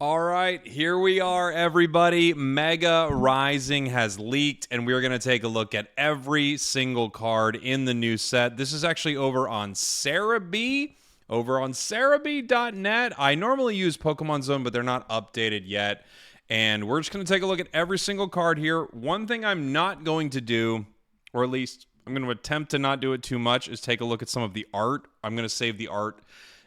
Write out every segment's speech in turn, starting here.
All right, here we are, everybody. Mega Rising has leaked, and we're going to take a look at every single card in the new set. This is actually over on Cerebi, over on Cerebi.net. I normally use Pokemon Zone, but they're not updated yet. And we're just going to take a look at every single card here. One thing I'm not going to do, or at least I'm going to attempt to not do it too much, is take a look at some of the art. I'm going to save the art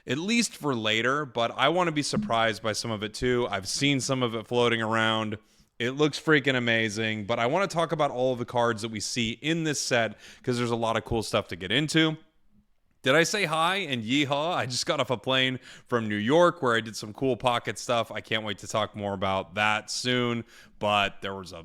at least for later, but I want to be surprised by some of it too. I've seen some of it floating around. It looks freaking amazing, but I want to talk about all of the cards that we see in this set because there's a lot of cool stuff to get into. Did I say hi and yeehaw? I just got off a plane from New York where I did some cool pocket stuff. I can't wait to talk more about that soon, but there was a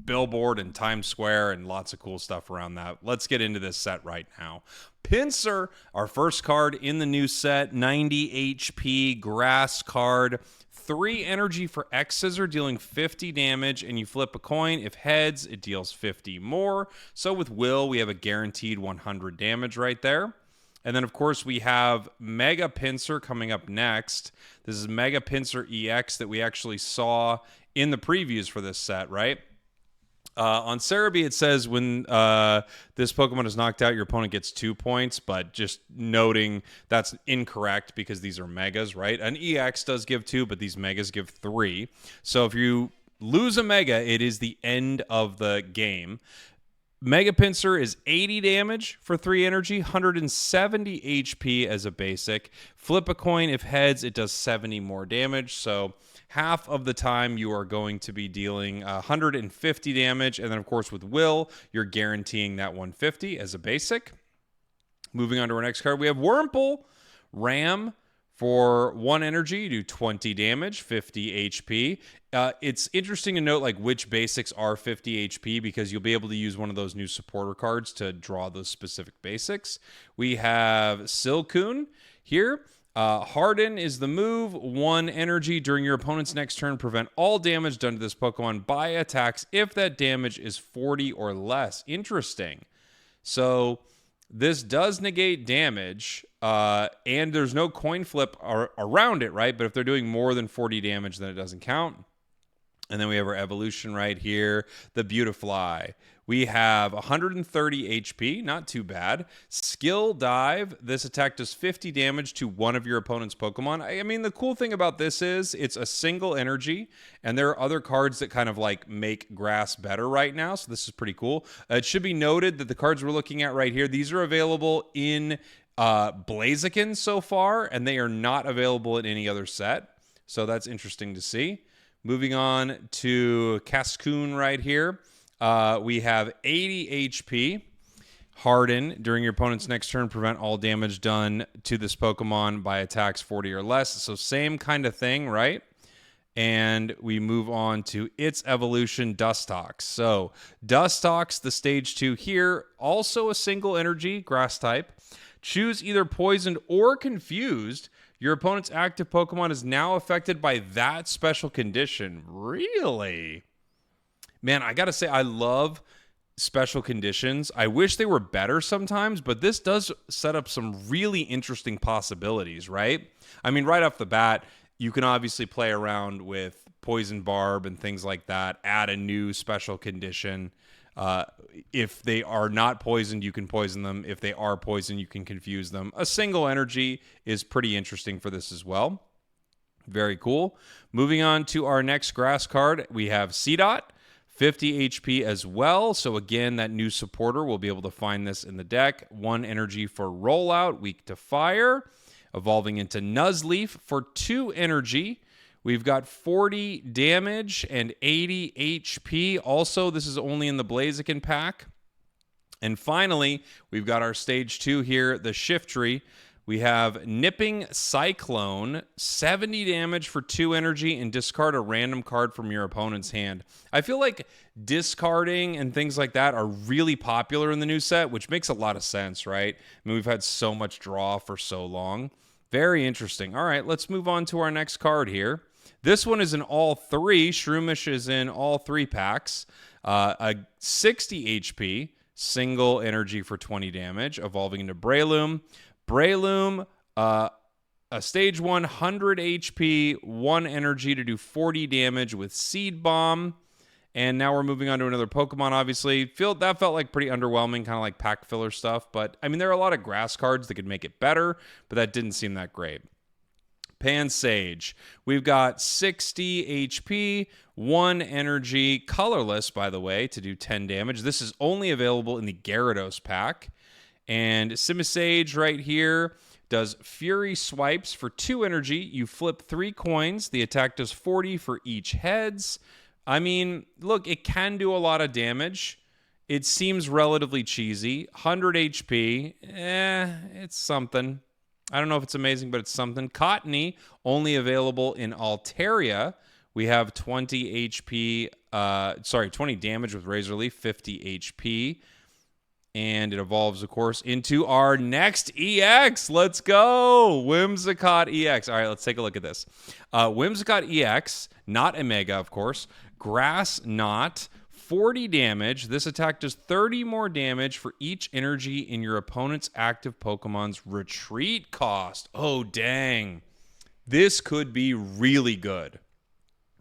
billboard in Times Square and lots of cool stuff around that. Let's get into this set right now. Pinsir, our first card in the new set, 90 HP grass card. 3 energy for X Scissor, dealing 50 damage, and you flip a coin. If heads, it deals 50 more. So with Will, we have a guaranteed 100 damage right there. And then, of course, we have Mega Pinsir coming up next. This is Mega Pinsir EX that we actually saw in the previews for this set, right? On Cerebi, it says when this Pokemon is knocked out, your opponent gets 2 points, but just noting that's incorrect because these are Megas, right? An EX does give 2, but these Megas give 3. So if you lose a Mega, it is the end of the game. Mega Pinsir is 80 damage for 3 energy, 170 HP as a basic. Flip a coin. If heads, it does 70 more damage. So half of the time you are going to be dealing 150 damage. And then, of course, with Will, you're guaranteeing that 150 as a basic. Moving on to our next card, we have Wurmple. Ram. For 1 energy, you do 20 damage, 50 HP. It's interesting to note like which basics are 50 HP because you'll be able to use one of those new supporter cards to draw those specific basics. We have Silcoon here. Harden is the move. 1 energy during your opponent's next turn. Prevent all damage done to this Pokemon by attacks if that damage is 40 or less. Interesting. So this does negate damage, and there's no coin flip around it, right? But if they're doing more than 40 damage, then it doesn't count. And then we have our evolution right here, the Beautifly. We have 130 HP, not too bad. Skill Dive. This attack does 50 damage to one of your opponent's Pokemon. I mean, the cool thing about this is it's a single energy, and there are other cards that kind of like make grass better right now, so this is pretty cool. It should be noted that the cards we're looking at right here, these are available in Blaziken so far, and they are not available in any other set, so that's interesting to see. Moving on to Cascoon right here. We have 80 HP. Harden. During your opponent's next turn, prevent all damage done to this Pokemon by attacks 40 or less. So same kind of thing, right? And we move on to its evolution, Dustox. So Dustox, the stage 2 here, also a single energy, grass type. Choose either poisoned or confused. Your opponent's active Pokemon is now affected by that special condition. Really? Man, I gotta say, I love special conditions. I wish they were better sometimes, but this does set up some really interesting possibilities, right? I mean, right off the bat, you can obviously play around with Poison Barb and things like that, add a new special condition. If they are not poisoned, you can poison them. If they are poisoned, you can confuse them. A single energy is pretty interesting for this as well. Very cool. Moving on to our next grass card, we have Seedot. 50 HP as well. So again, that new supporter will be able to find this in the deck. 1 energy for Rollout, weak to fire. Evolving into Nuzleaf for 2 energy. We've got 40 damage and 80 HP. Also, this is only in the Blaziken pack. And finally, we've got our stage 2 here, the Shiftry. We have Nipping Cyclone, 70 damage for 2 energy, and discard a random card from your opponent's hand. I feel like discarding and things like that are really popular in the new set, which makes a lot of sense, right? I mean, we've had so much draw for so long. Very interesting. All right, let's move on to our next card here. This one is in all 3. Shroomish is in all 3 packs. A 60 HP, single energy for 20 damage, evolving into Breloom. Breloom Stage 1, 100 HP, 1 energy to do 40 damage with Seed Bomb. And now we're moving on to another Pokemon, obviously. That felt like pretty underwhelming, kind of like pack filler stuff. But, I mean, there are a lot of grass cards that could make it better, but that didn't seem that great. Pansage. We've got 60 HP, 1 energy, colorless, by the way, to do 10 damage. This is only available in the Gyarados pack. And Simisage right here does Fury Swipes for 2 energy. You flip 3 coins. The attack does 40 for each heads. I mean, look, it can do a lot of damage. It seems relatively cheesy. 100 HP, it's something. I don't know if it's amazing, but it's something. Cottonee, only available in Altaria. We have 20 HP, 20 damage with Razor Leaf, 50 HP. And it evolves, of course, into our next EX. Let's go! Whimsicott EX. All right, let's take a look at this. Whimsicott EX, not a Mega, of course. Grass Knot, 40 damage. This attack does 30 more damage for each energy in your opponent's active Pokemon's retreat cost. Oh, dang. This could be really good.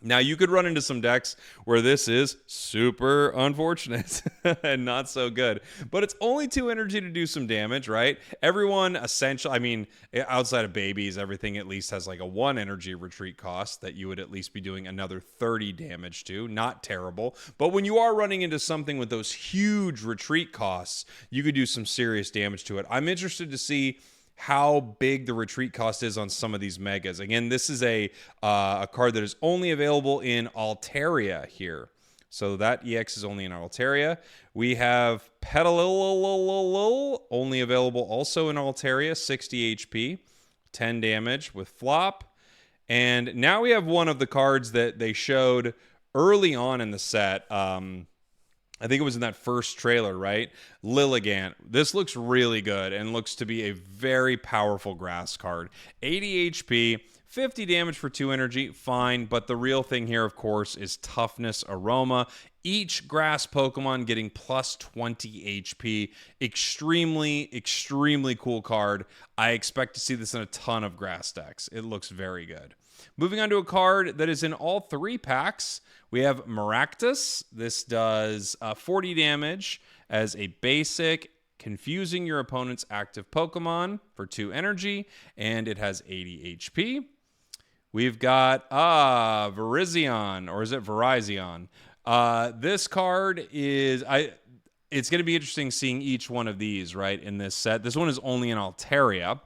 Now, you could run into some decks where this is super unfortunate and not so good. But it's only 2 energy to do some damage, right? Everyone essentially, I mean, outside of babies, everything at least has like a 1 energy retreat cost that you would at least be doing another 30 damage to. Not terrible. But when you are running into something with those huge retreat costs, you could do some serious damage to it. I'm interested to see how big the retreat cost is on some of these megas. Again, this is a card that is only available in Altaria here. So that EX is only in Altaria. We have Petalil, only available also in Altaria, 60 HP, 10 damage with Flop. And now we have one of the cards that they showed early on in the set. I think it was in that first trailer, right? Lilligant. This looks really good and looks to be a very powerful grass card. 80 HP, 50 damage for 2 energy, fine. But the real thing here, of course, is Toughness Aroma. Each grass Pokemon getting plus 20 HP. Extremely, extremely cool card. I expect to see this in a ton of grass decks. It looks very good. Moving on to a card that is in all 3 packs. We have Maractus. This does 40 damage as a basic, confusing your opponent's active Pokemon for 2 energy, and it has 80 HP. We've got Virizion, or is it Virizion? This card is... It's going to be interesting seeing each one of these, right, in this set. This one is only in Altaria.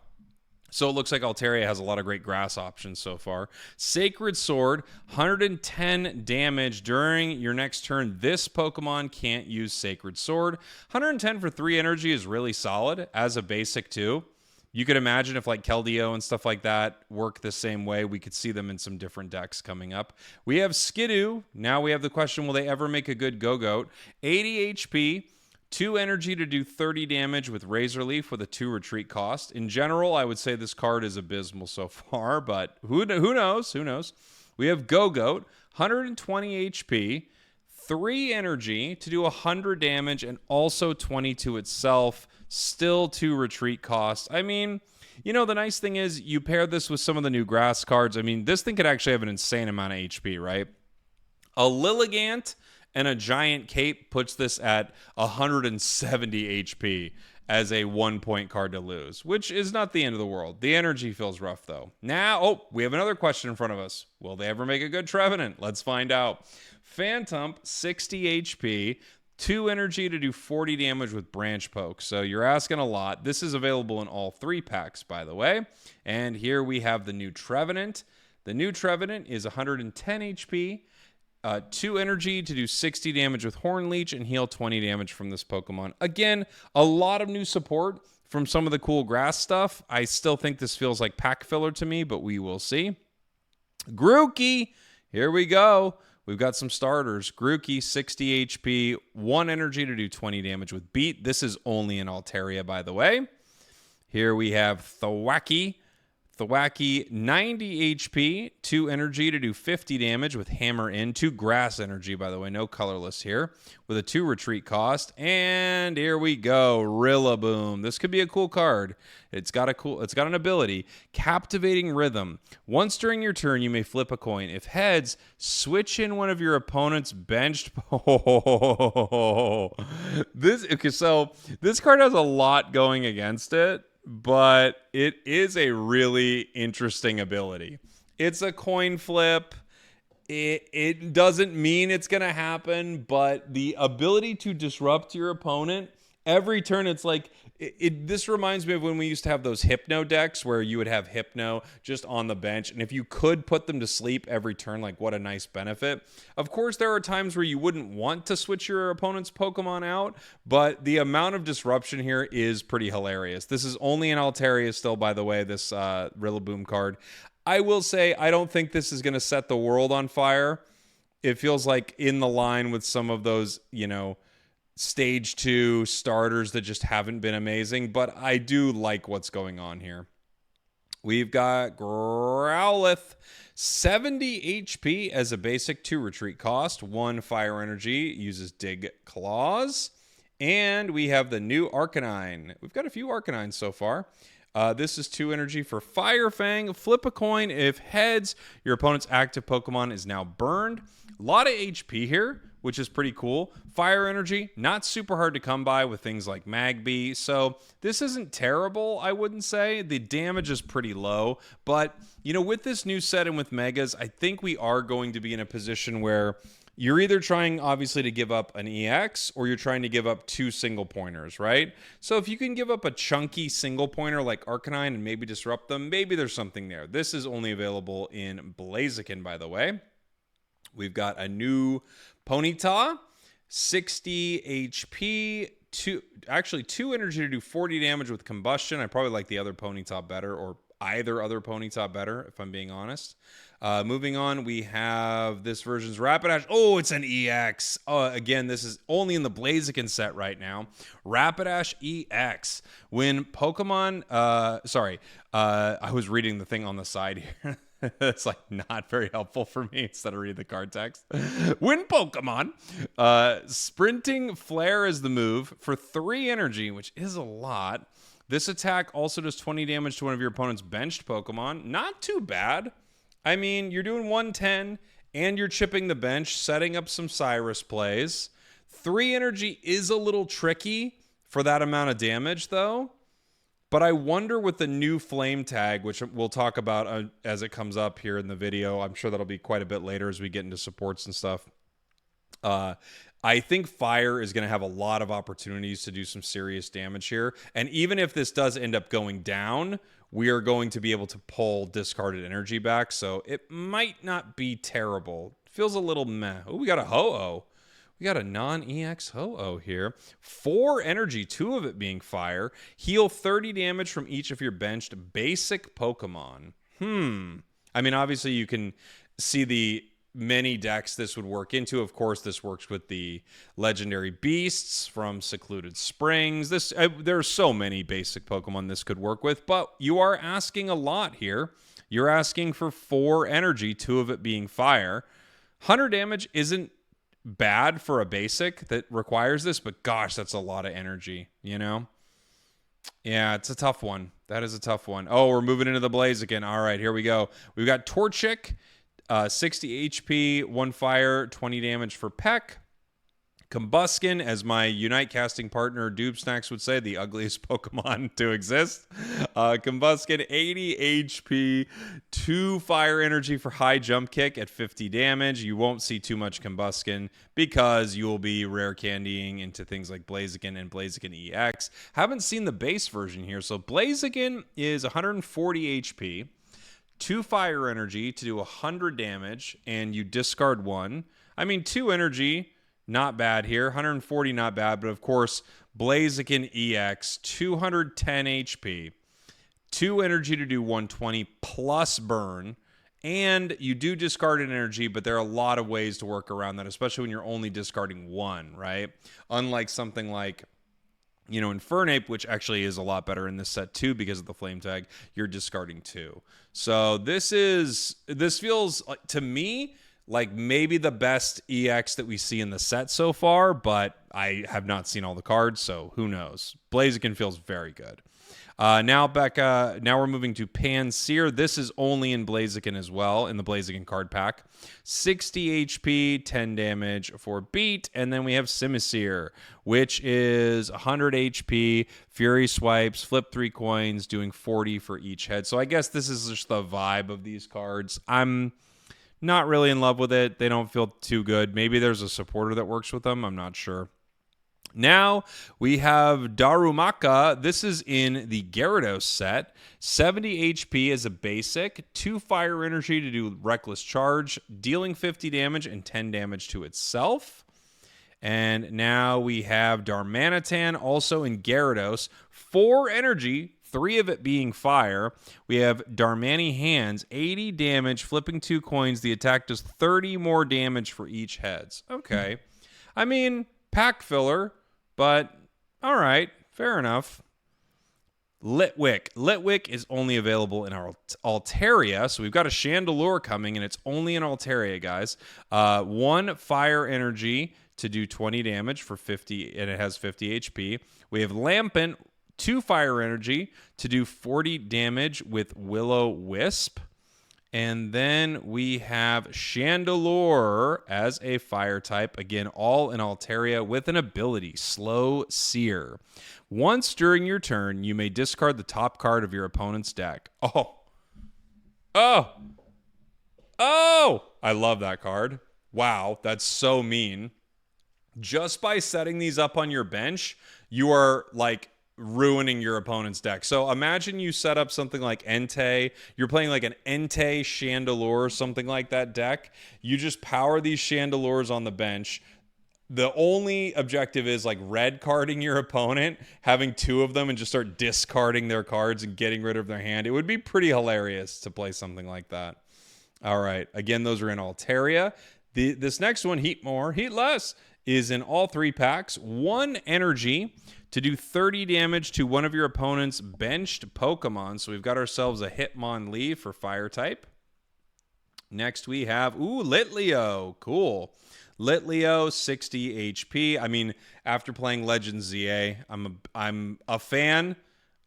So it looks like Altaria has a lot of great grass options so far. Sacred Sword, 110 damage during your next turn. This Pokemon can't use Sacred Sword. 110 for 3 energy is really solid as a basic too. You could imagine if like Keldeo and stuff like that work the same way, we could see them in some different decks coming up. We have Skidoo. Now we have the question, will they ever make a good Go-Goat? 80 HP. 2 energy to do 30 damage with Razor Leaf with a 2 retreat cost. In general, I would say this card is abysmal so far, but who knows? Who knows? We have Go-Goat, 120 HP, 3 energy to do 100 damage, and also 20 to itself. Still 2 retreat costs. I mean, you know, the nice thing is you pair this with some of the new grass cards. I mean, this thing could actually have an insane amount of HP, right? A Lilligant and a Giant Cape puts this at 170 HP as a 1-point card to lose, which is not the end of the world. The energy feels rough, though. Now, we have another question in front of us. Will they ever make a good Trevenant? Let's find out. Phantump, 60 HP, 2 energy to do 40 damage with Branch Poke. So you're asking a lot. This is available in all 3 packs, by the way. And here we have the new Trevenant. The new Trevenant is 110 HP. 2 energy to do 60 damage with Horn Leech and heal 20 damage from this Pokemon. Again, a lot of new support from some of the cool grass stuff. I still think this feels like pack filler to me, but we will see. Grookey, here we go. We've got some starters. Grookey, 60 HP, 1 energy to do 20 damage with Beat. This is only in Altaria, by the way. Here we have Thwackey. Thwackey, 90 HP, 2 energy to do 50 damage with Hammer in. 2 grass energy, by the way, no colorless here. With a 2 retreat cost. And here we go, Rillaboom. This could be a cool card. It's got an ability. Captivating Rhythm. Once during your turn, you may flip a coin. If heads, switch in one of your opponent's benched. So this card has a lot going against it, but it is a really interesting ability. It's a coin flip. It doesn't mean it's going to happen, but the ability to disrupt your opponent every turn, it's like, this reminds me of when we used to have those Hypno decks where you would have Hypno just on the bench, and if you could put them to sleep every turn, like what a nice benefit. Of course, there are times where you wouldn't want to switch your opponent's Pokemon out, but the amount of disruption here is pretty hilarious. This is only in Altaria still, by the way, this Rillaboom card. I will say, I don't think this is going to set the world on fire. It feels like in the line with some of those, stage 2 starters that just haven't been amazing, but I do like what's going on here. We've got Growlithe, 70 HP as a basic, 2 retreat cost, 1 fire energy, uses Dig Claws, and we have the new Arcanine. We've got a few Arcanines so far. This is 2 energy for Fire Fang. Flip a coin. If heads, your opponent's active Pokemon is now burned. A lot of HP here, which is pretty cool. Fire energy, not super hard to come by with things like Magby. So this isn't terrible, I wouldn't say. The damage is pretty low. But, with this new set and with Megas, I think we are going to be in a position where you're either trying, obviously, to give up an EX or you're trying to give up 2 single pointers, right? So if you can give up a chunky single pointer like Arcanine and maybe disrupt them, maybe there's something there. This is only available in Blaziken, by the way. We've got a new Ponyta, 60 HP, 2 energy to do 40 damage with Combustion. I probably like the other Ponyta better, or either other Ponyta better, if I'm being honest. Moving on, we have this version's Rapidash. Oh, it's an EX. Again, this is only in the Blaziken set right now. Rapidash EX. When Pokemon... I was reading the thing on the side here. It's like not very helpful for me instead of reading the card text. When Pokemon, Sprinting Flare is the move for 3 energy, which is a lot. This attack also does 20 damage to one of your opponent's benched Pokemon. Not too bad. I mean, you're doing 110 and you're chipping the bench, setting up some Cyrus plays. 3 energy is a little tricky for that amount of damage, though. But I wonder with the new flame tag, which we'll talk about as it comes up here in the video. I'm sure that'll be quite a bit later as we get into supports and stuff. I think fire is going to have a lot of opportunities to do some serious damage here. And even if this does end up going down, we are going to be able to pull discarded energy back. So it might not be terrible. Feels a little meh. Oh, we got a Ho-Oh. We got a non-EX Ho-Oh here. 4 energy, 2 of it being fire. Heal 30 damage from each of your benched basic Pokemon. I mean, obviously you can see the many decks this would work into. Of course, this works with the legendary beasts from Secluded Springs. There are so many basic Pokemon this could work with, but you are asking a lot here. You're asking for 4 energy, 2 of it being fire. 100 damage isn't bad for a basic that requires this, but gosh, that's a lot of energy, Yeah, it's a tough one. That is a tough one. Oh, we're moving into the Blaziken. All right, here we go. We've got Torchic, 60 HP, 1 fire, 20 damage for Peck. Combuskin, as my Unite casting partner Doob Snacks would say, the ugliest Pokemon to exist. Combuskin, 80 HP, 2 fire energy for high jump kick at 50 damage. You won't see too much Combuskin because you will be rare candying into things like Blaziken and Blaziken EX. Haven't seen the base version here. So Blaziken is 140 HP, 2 fire energy to do 100 damage, and you discard 1. I mean, 2 energy... not bad here. 140, not bad. But of course, Blaziken EX, 210 HP, 2 energy to do 120 plus burn. And you do discard an energy, but there are a lot of ways to work around that, especially when you're only discarding 1, right? Unlike something like Infernape, which actually is a lot better in this set too because of the flame tag, you're discarding 2. So this feels to me like maybe the best EX that we see in the set so far, but I have not seen all the cards, so who knows. Blaziken feels very good. Now we're moving to Pansear. This is only in Blaziken as well, in the Blaziken card pack. 60 HP, 10 damage for beat. And then we have Simisear, which is 100 HP, Fury Swipes, flip 3 coins, doing 40 for each head. So I guess this is just the vibe of these cards. I'm not really in love with it. They don't feel too good. Maybe there's a supporter that works with them. I'm not sure. Now we have Darumaka. This is in the Gyarados set. 70 HP as a basic, 2 fire energy to do Reckless Charge, dealing 50 damage and 10 damage to itself. And now we have Darmanitan, also in Gyarados. 4 energy, 3 of it being fire. We have Darmani Hands, 80 damage, flipping 2 coins. The attack does 30 more damage for each heads. Okay. I mean, pack filler. But, all right, fair enough. Litwick. Litwick is only available in our Altaria. So we've got a Chandelure coming, and it's only in Altaria, guys. 1 fire energy to do 20 damage for 50, and it has 50 HP. We have Lampent, 2 fire energy to do 40 damage with Will-O-Wisp. And then we have Chandelure as a fire type. Again, all in Altaria with an ability, Slow Sear. Once during your turn, you may discard the top card of your opponent's deck. Oh! I love that card. Wow, that's so mean. Just by setting these up on your bench, you are like ruining your opponent's deck. So imagine you set up something like Entei. You're playing like an Entei Chandelure, something like that deck. You just power these Chandelures on the bench. The only objective is like red carding your opponent, having 2 of them and just start discarding their cards and getting rid of their hand. It would be pretty hilarious to play something like that. All right. Again, those are in Altaria. This next one, Heatmor, Heatless, is in all 3 packs. 1 energy to do 30 damage to one of your opponent's benched Pokemon. So we've got ourselves a Hitmonlee for fire type. Next we have, Litleo. Cool. Litleo, 60 HP. I mean, after playing Legends ZA, I'm a fan.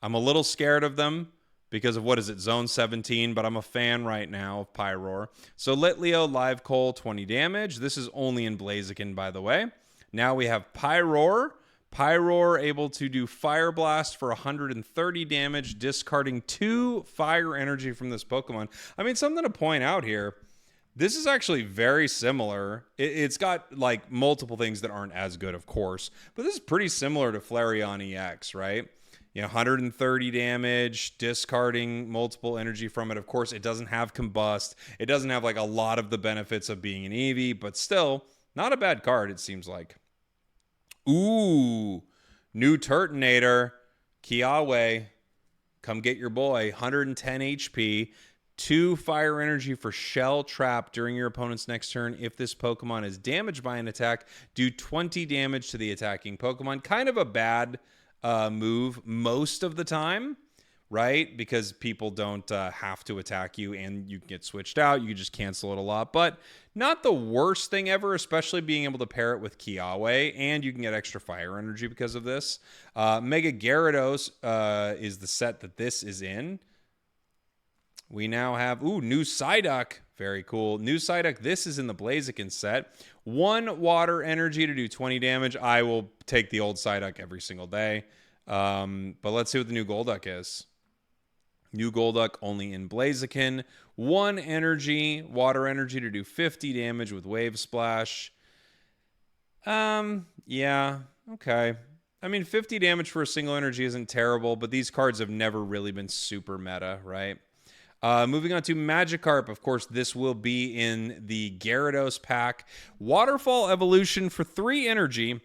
I'm a little scared of them because of, what is it, Zone 17, but I'm a fan right now of Pyroar. So Litleo, Live Coal, 20 damage. This is only in Blaziken, by the way. Now we have Pyroar. Pyroar able to do Fire Blast for 130 damage, discarding 2 fire energy from this Pokemon. I mean, something to point out here. This is actually very similar. It's got like multiple things that aren't as good, of course, but this is pretty similar to Flareon EX, right? 130 damage, discarding multiple energy from it. Of course, it doesn't have Combust. It doesn't have like a lot of the benefits of being an Eevee, but still, not a bad card, it seems like. Ooh, new Turtonator, Kiawe, come get your boy, 110 HP, 2 fire energy for Shell Trap during your opponent's next turn. If this Pokemon is damaged by an attack, do 20 damage to the attacking Pokemon. Kind of a bad move most of the time, right? Because people don't have to attack you and you can get switched out. You can just cancel it a lot, but not the worst thing ever, especially being able to pair it with Kiawe, and you can get extra fire energy because of this. Mega Gyarados is the set that this is in. We now have, new Psyduck. Very cool. New Psyduck. This is in the Blaziken set. 1 water energy to do 20 damage. I will take the old Psyduck every single day. But let's see what the new Golduck is. New Golduck only in Blaziken. 1 energy, water energy to do 50 damage with Wave Splash. Yeah, okay. I mean, 50 damage for a single energy isn't terrible, but these cards have never really been super meta, right? Moving on to Magikarp. Of course, this will be in the Gyarados pack. Waterfall Evolution for 3 energy.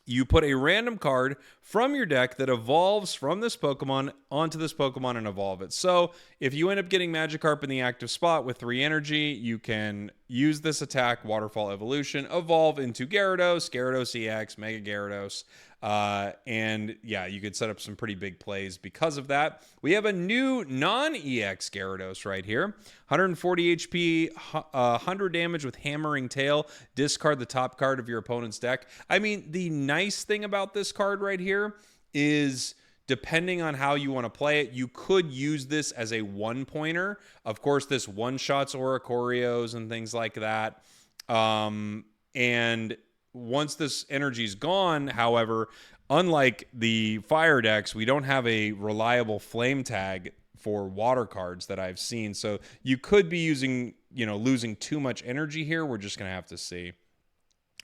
You put a random card from your deck that evolves from this Pokemon onto this Pokemon and evolve it. So if you end up getting Magikarp in the active spot with 3 energy, you can use this attack, Waterfall Evolution, evolve into Gyarados, Gyarados EX, Mega Gyarados. And yeah, you could set up some pretty big plays because of that. We have a new non-EX Gyarados right here. 140 HP, 100 damage with Hammering Tail. Discard the top card of your opponent's deck. I mean, the nice thing about this card right here is, depending on how you want to play it, you could use this as a one-pointer. Of course, this one-shots Oricorios and things like that. And once this energy's gone, however, unlike the fire decks, we don't have a reliable flame tag for water cards that I've seen. So you could be using, losing too much energy here. We're just going to have to see.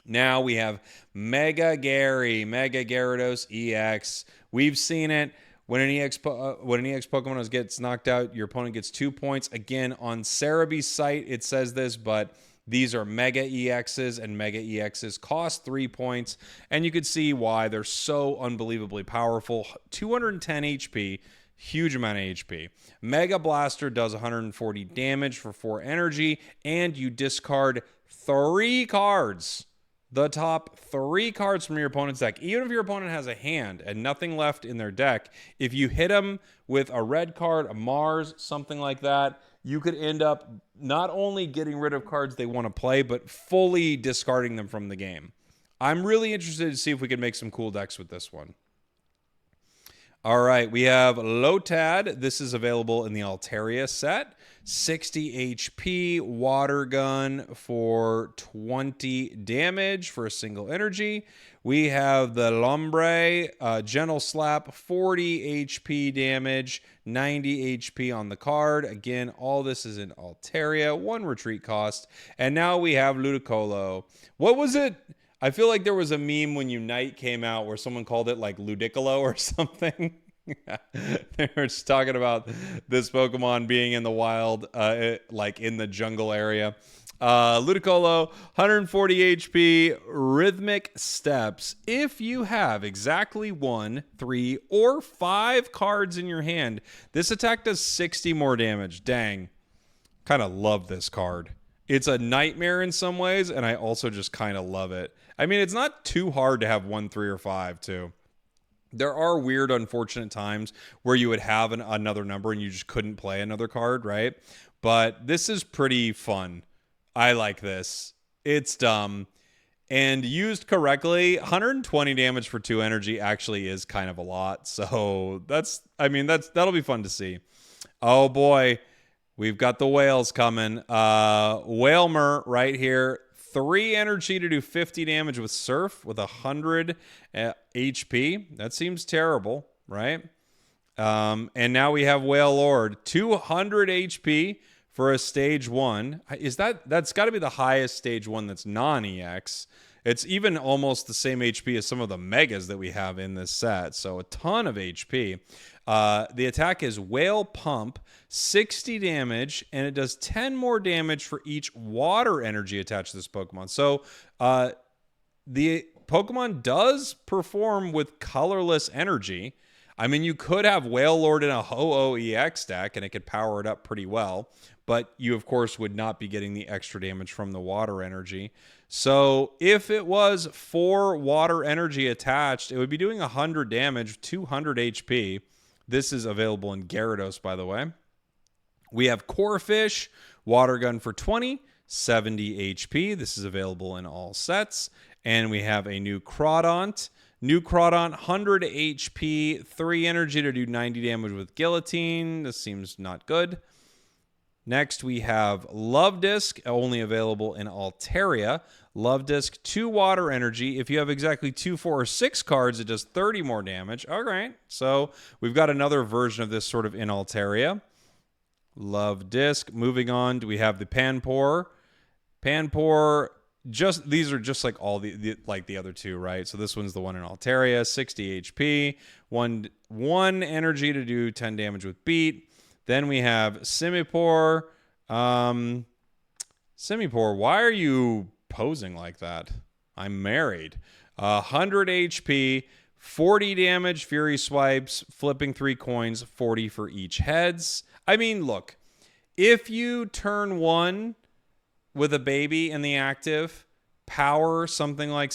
Now we have Mega Gyarados EX. We've seen it. When an EX Pokemon gets knocked out, your opponent gets 2 points. Again, on Cerebi's site, it says this, but these are Mega EXs, and Mega EXs cost 3 points. And you could see why they're so unbelievably powerful. 210 HP, huge amount of HP. Mega Blaster does 140 damage for 4 energy, and you discard 3 cards. The top 3 cards from your opponent's deck. Even if your opponent has a hand and nothing left in their deck, if you hit them with a red card, a Mars, something like that, you could end up not only getting rid of cards they want to play, but fully discarding them from the game. I'm really interested to see if we can make some cool decks with this one. All right, we have Lotad. This is available in the Altaria set. 60 HP, water gun for 20 damage for a single energy. We have the Lombre, Gentle Slap, 40 HP damage, 90 HP on the card. Again, all this is in Altaria, 1 retreat cost. And now we have Ludicolo. What was it? I feel like there was a meme when Unite came out where someone called it like Ludicolo or something. They were just talking about this Pokemon being in the wild, like in the jungle area. Ludicolo, 140 HP, Rhythmic Steps. If you have exactly 1, 3, or 5 cards in your hand, this attack does 60 more damage. Dang. Kind of love this card. It's a nightmare in some ways, and I also just kind of love it. I mean, it's not too hard to have 1, 3, or 5, too. There are weird, unfortunate times where you would have another number and you just couldn't play another card, right? But this is pretty fun. I like this. It's dumb. And used correctly, 120 damage for 2 energy actually is kind of a lot. So that'll be fun to see. Oh boy, we've got the whales coming. Whalmer right here. 3 energy to do 50 damage with Surf with 100 HP. That seems terrible, right? And now we have Whale Lord. 200 HP for a stage 1. That's got to be the highest stage 1 that's non-EX. It's even almost the same HP as some of the Megas that we have in this set. So a ton of HP. The attack is Whale Pump, 60 damage, and it does 10 more damage for each water energy attached to this Pokemon. So the Pokemon does perform with colorless energy. I mean, you could have Whale Lord in a Ho-Oh EX deck, and it could power it up pretty well. But you, of course, would not be getting the extra damage from the water energy. So if it was 4 water energy attached, it would be doing 100 damage, 200 HP. This is available in Gyarados, by the way. We have Corphish, Water Gun for 20, 70 HP. This is available in all sets. And we have a new Crawdont. New Crawdont, 100 HP, 3 energy to do 90 damage with Guillotine. This seems not good. Next, we have Luvdisc, only available in Altaria. Luvdisc, 2 water energy. If you have exactly 2, 4, or 6 cards, it does 30 more damage. All right, so we've got another version of this sort of in Altaria. Luvdisc. Moving on, we have the Panpour. Panpour, these are just like all the other 2, right? So this one's the one in Altaria, 60 HP, one energy to do 10 damage with Beat. Then we have Simipour. Simipour, why are you posing like that? I'm married. 100 HP, 40 damage, Fury Swipes, flipping 3 coins, 40 for each heads. I mean, look, if you turn 1 with a baby in the active, power something like,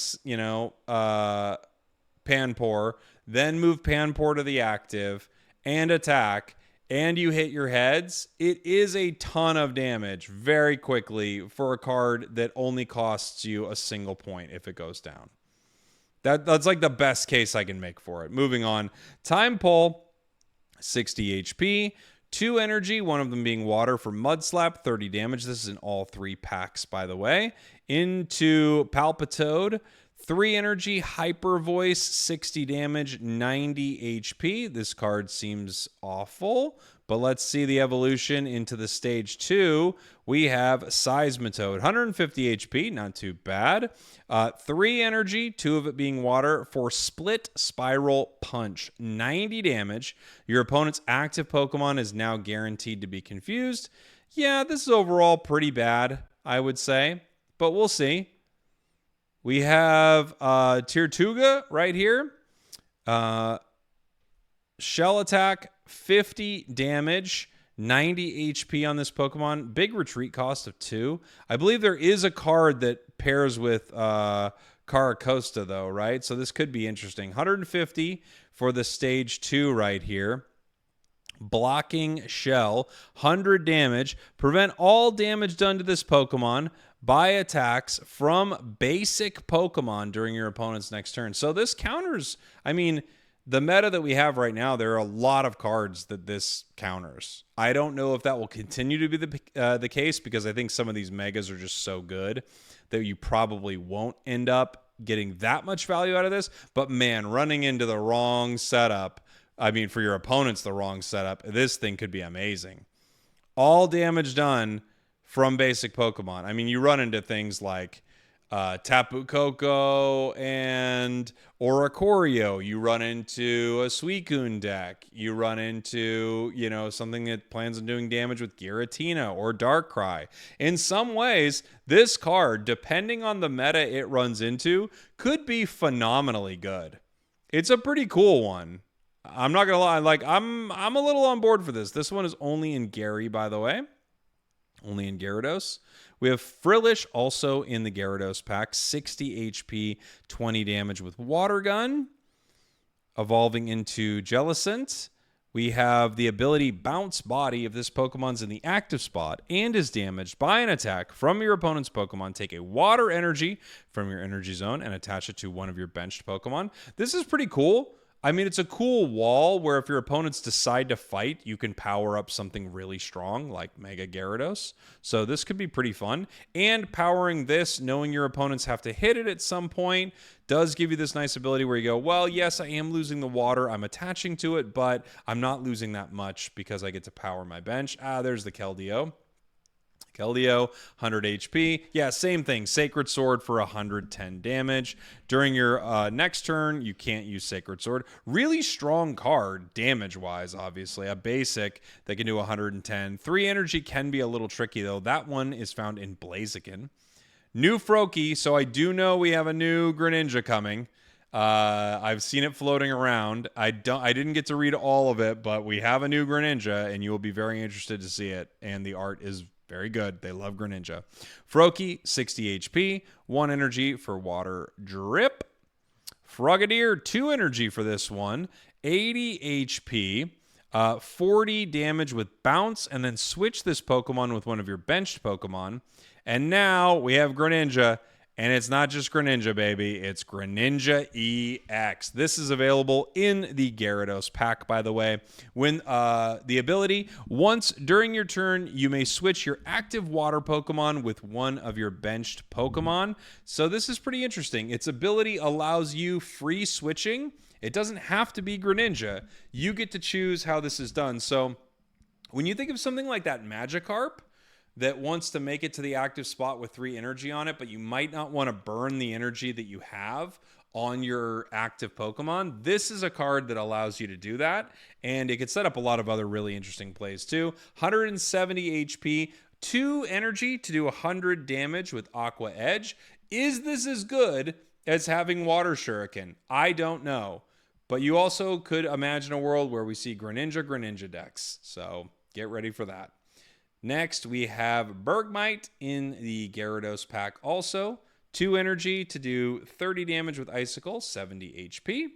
Panpour, then move Panpour to the active and attack, and you hit your heads, it is a ton of damage very quickly for a card that only costs you a single point if it goes down. That's like the best case I can make for it. Moving on. Time Pull, 60 HP, 2 energy, one of them being water for Mud Slap, 30 damage. This is in all 3 packs, by the way. Into Palpitoad, 3 energy, Hyper Voice, 60 damage, 90 HP. This card seems awful, but let's see the evolution into the stage 2. We have Seismitoad, 150 HP, not too bad. 3 energy, 2 of it being water for Split Spiral Punch, 90 damage. Your opponent's active Pokemon is now guaranteed to be confused. Yeah, this is overall pretty bad, I would say, but we'll see. We have Tirtouga right here. Shell Attack, 50 damage, 90 HP on this Pokemon. Big retreat cost of 2. I believe there is a card that pairs with Caracosta, though, right? So this could be interesting. 150 for the stage 2 right here. Blocking Shell, 100 damage. Prevent all damage done to this Pokemon by attacks from basic Pokemon during your opponent's next turn. So this counters, I mean, the meta that we have right now, there are a lot of cards that this counters. I don't know if that will continue to be the case, because I think some of these megas are just so good that you probably won't end up getting that much value out of this. But man, running into the wrong setup, I mean, for your opponent's the wrong setup, this thing could be amazing. All damage done from basic Pokemon. I mean, you run into things like Tapu Koko and Oricorio. You run into a Suicune deck. You run into, you know, something that plans on doing damage with Giratina or Darkrai. In some ways, this card, depending on the meta it runs into, could be phenomenally good. It's a pretty cool one. I'm not gonna lie, like I'm a little on board for this. This one is only in Gary, by the way. Only in Gyarados. We have Frillish also in the Gyarados pack. 60 HP, 20 damage with Water Gun. Evolving into Jellicent. We have the ability Bounce Body. If this Pokemon's in the active spot and is damaged by an attack from your opponent's Pokemon, take a Water Energy from your Energy Zone and attach it to one of your benched Pokemon. This is pretty cool. I mean, it's a cool wall where if your opponents decide to fight, you can power up something really strong like Mega Gyarados. So this could be pretty fun. And powering this, knowing your opponents have to hit it at some point, does give you this nice ability where you go, well, yes, I am losing the water. I'm attaching to it, but I'm not losing that much because I get to power my bench. There's the Keldeo. Keldeo, 100 HP. Yeah, same thing. Sacred Sword for 110 damage. During your next turn, you can't use Sacred Sword. Really strong card, damage-wise, obviously. A basic that can do 110. 3 energy can be a little tricky, though. That one is found in Blaziken. New Froakie, so I do know we have a new Greninja coming. I've seen it floating around. I didn't get to read all of it, but we have a new Greninja, and you will be very interested to see it. And the art is very good. They love Greninja. Froakie, 60 HP, 1 energy for Water Drip. Frogadier, 2 energy for this one, 80 HP, 40 damage with Bounce, and then switch this Pokemon with one of your benched Pokemon. And now we have Greninja. And it's not just Greninja, baby. It's Greninja EX. This is available in the Gyarados pack, by the way. When the ability, once during your turn, you may switch your active water Pokemon with one of your benched Pokemon. So this is pretty interesting. Its ability allows you free switching. It doesn't have to be Greninja. You get to choose how this is done. So when you think of something like that Magikarp, that wants to make it to the active spot with 3 energy on it, but you might not want to burn the energy that you have on your active Pokemon. This is a card that allows you to do that, and it could set up a lot of other really interesting plays too. 170 HP, 2 energy to do 100 damage with Aqua Edge. Is this as good as having Water Shuriken? I don't know, but you also could imagine a world where we see Greninja decks, so get ready for that. Next, we have Bergmite in the Gyarados pack also. 2 energy to do 30 damage with Icicle, 70 HP.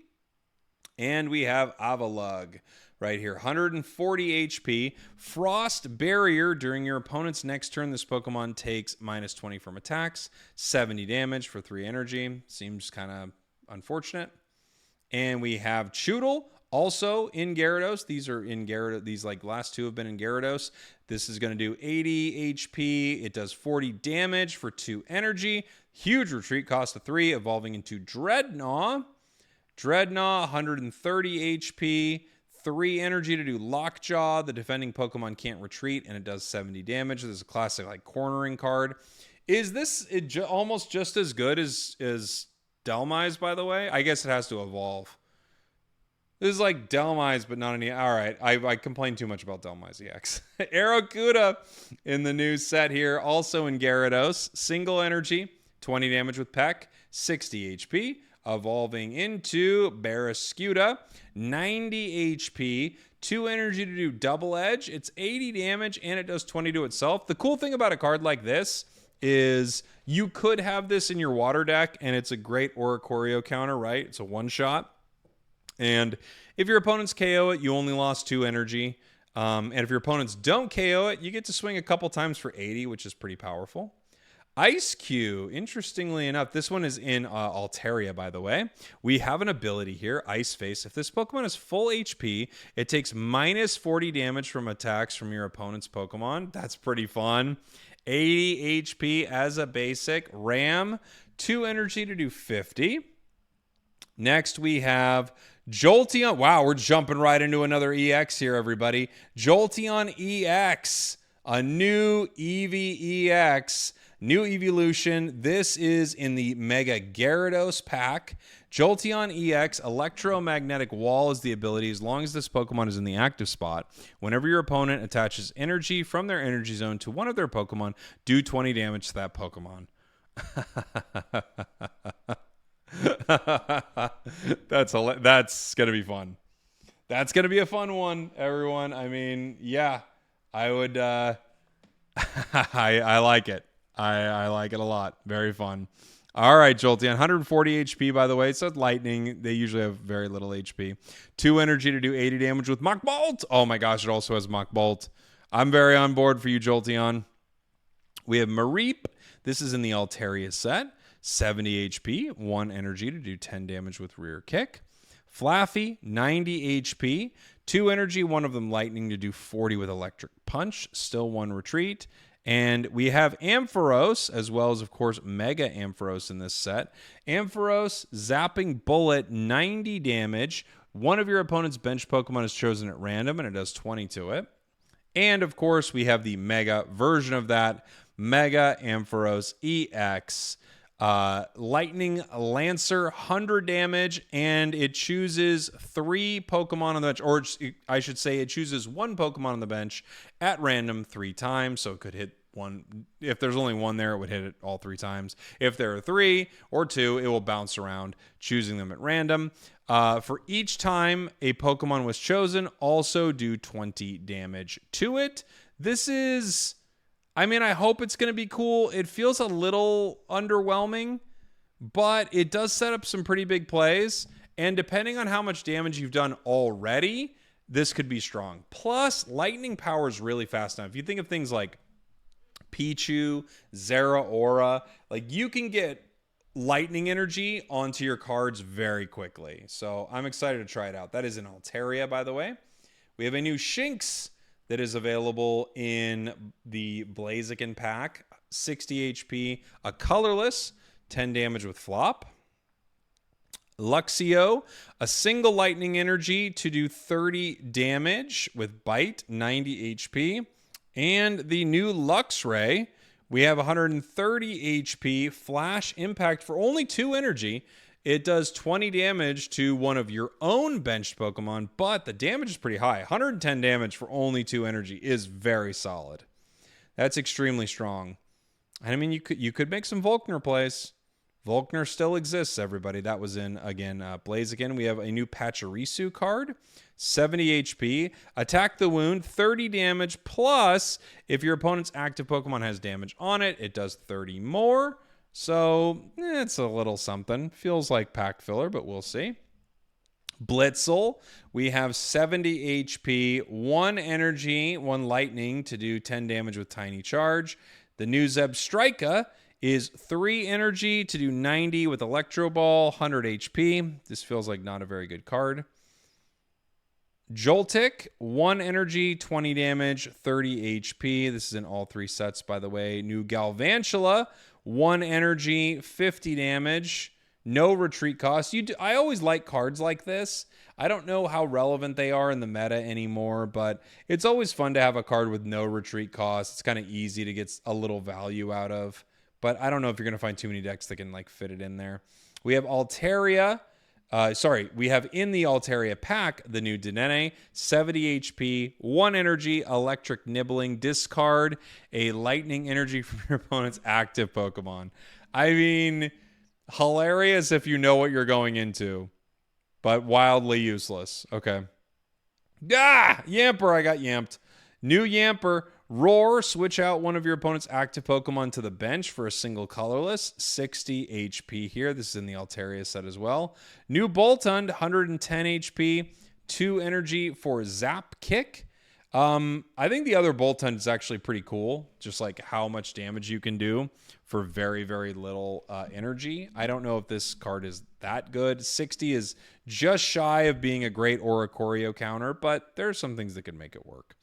And we have Avalugg right here, 140 HP. Frost Barrier. During your opponent's next turn, this Pokemon takes -20 from attacks, 70 damage for 3 energy. Seems kind of unfortunate. And we have Choodle, also in Gyarados. These are in Gyarados. These like last two have been in Gyarados. This is going to do 80 HP. It does 40 damage for 2 energy. Huge retreat, cost of 3, evolving into Drednaw. Drednaw, 130 HP, 3 energy to do Lockjaw. The defending Pokemon can't retreat, and it does 70 damage. This is a classic like cornering card. Is this almost just as good as Dhelmise, by the way? I guess it has to evolve. This is like Dhelmise, but not any. All right, I complained too much about Dhelmise EX. Arrokuda in the new set here, also in Gyarados. Single energy, 20 damage with Peck, 60 HP. Evolving into Barrascuda, 90 HP, 2 energy to do Double Edge. It's 80 damage, and it does 20 to itself. The cool thing about a card like this is you could have this in your water deck, and it's a great Oricorio counter, right? It's a one-shot. And if your opponents KO it, you only lost 2 energy. And if your opponents don't KO it, you get to swing a couple times for 80, which is pretty powerful. Eiscue, interestingly enough, this one is in Altaria, by the way. We have an ability here, Ice Face. If this Pokemon is full HP, it takes -40 damage from attacks from your opponent's Pokemon. That's pretty fun. 80 HP as a basic. Ram, 2 energy to do 50. Next, we have Jolteon. Wow, we're jumping right into another EX here, everybody. Jolteon EX, a new Eevee EX. New evolution. This is in the Mega Gyarados pack. Jolteon EX, Electromagnetic Wall is the ability. As long as this Pokemon is in the active spot, whenever your opponent attaches energy from their energy zone to one of their Pokemon, do 20 damage to that Pokemon. That's going to be fun. That's going to be a fun one, everyone. I mean, yeah, I would, I like it. I like it a lot. Very fun. All right, Jolteon, 140 HP, by the way. So lightning. They usually have very little HP. 2 energy to do 80 damage with Mach Bolt. Oh my gosh, it also has Mach Bolt. I'm very on board for you, Jolteon. We have Mareep. This is in the Altaria set. 70 HP, 1 energy to do 10 damage with Rear Kick. Flaffy, 90 HP, 2 energy, 1 of them lightning to do 40 with Electric Punch. Still 1 retreat. And we have Ampharos, as well as, of course, Mega Ampharos in this set. Ampharos, Zapping Bullet, 90 damage. One of your opponent's bench Pokemon is chosen at random, and it does 20 to it. And, of course, we have the Mega version of that, Mega Ampharos EX. Lightning Lancer, 100 damage, and it chooses 3 Pokemon on the bench, or I should say it chooses 1 Pokemon on the bench at random 3 times, so it could hit 1. If there's only 1 there, it would hit it all 3 times. If there are 3 or 2, it will bounce around, choosing them at random. For each time a Pokemon was chosen, also do 20 damage to it. This is... I mean, I hope it's going to be cool. It feels a little underwhelming, but it does set up some pretty big plays. And depending on how much damage you've done already, this could be strong. Plus, lightning power is really fast now. If you think of things like Pichu, Zeraora, like you can get lightning energy onto your cards very quickly. So I'm excited to try it out. That is in Altaria, by the way. We have a new Shinx that is available in the Blaziken pack. 60 HP, a colorless, 10 damage with Flop. Luxio, a single lightning energy to do 30 damage with Bite, 90 HP. And the new Luxray, we have 130 HP, Flash Impact for only 2 energy. It does 20 damage to one of your own benched Pokemon, but the damage is pretty high. 110 damage for only 2 energy is very solid. That's extremely strong. And I mean, you could make some Volkner plays. Volkner still exists, everybody. That was in, again, Blaziken. We have a new Pachirisu card. 70 HP. Attack the wound, 30 damage, plus if your opponent's active Pokemon has damage on it, it does 30 more. So, it's a little something. Feels like pack filler, but we'll see. Blitzel, we have 70 HP, 1 energy, 1 lightning to do 10 damage with tiny charge. The new Zebstrika is 3 energy to do 90 with Electro Ball, 100 HP. This feels like not a very good card. Joltik, 1 energy, 20 damage, 30 HP. This is in all 3 sets, by the way. New Galvantula, 1 energy, 50 damage. No retreat cost. I always like cards like this. I don't know how relevant they are in the meta anymore, but it's always fun to have a card with no retreat cost. It's kind of easy to get a little value out of, but I don't know if you're going to find too many decks that can like fit it in there. We have Altaria. We have in the Altaria pack the new Dedenne, 70 HP, 1 energy, electric nibbling, discard a lightning energy from your opponent's active Pokemon. I mean, hilarious if you know what you're going into, but wildly useless. Okay. Yamper, I got yamped. New Yamper, Roar, switch out one of your opponent's active Pokemon to the bench for a single colorless, 60 HP here. This is in the Altaria set as well. New Boltund, 110 HP, 2 energy for Zap Kick. I think the other Boltund is actually pretty cool, just like how much damage you can do for very, very little energy. I don't know if this card is that good. 60 is just shy of being a great Oricorio counter, but there are some things that could make it work.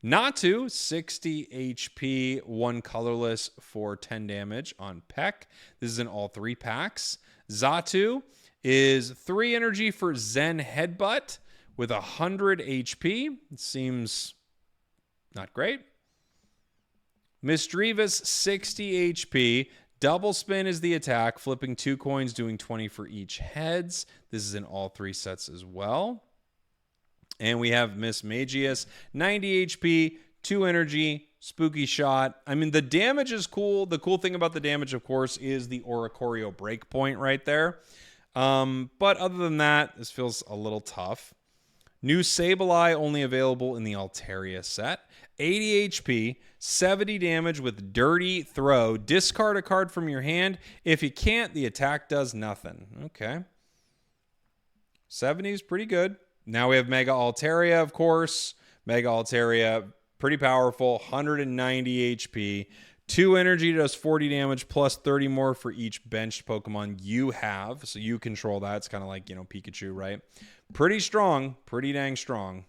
Natu, 60 HP, 1 colorless for 10 damage on Peck. This is in all 3 packs. Xatu is 3 energy for Zen Headbutt with 100 HP. It seems not great. Misdreavus, 60 HP. Double spin is the attack, flipping 2 coins, doing 20 for each heads. This is in all 3 sets as well. And we have Miss Magius, 90 HP, 2 energy, spooky shot. I mean, the damage is cool. The cool thing about the damage, of course, is the Oricorio breakpoint right there. But other than that, this feels a little tough. New Sableye, only available in the Altaria set. 80 HP, 70 damage with Dirty Throw. Discard a card from your hand. If you can't, the attack does nothing. Okay. 70 is pretty good. Now we have Mega Altaria, of course. Mega Altaria, pretty powerful, 190 HP. 2 energy does 40 damage plus 30 more for each benched Pokemon you have. So you control that. It's kind of like, Pikachu, right? Pretty strong. Pretty dang strong.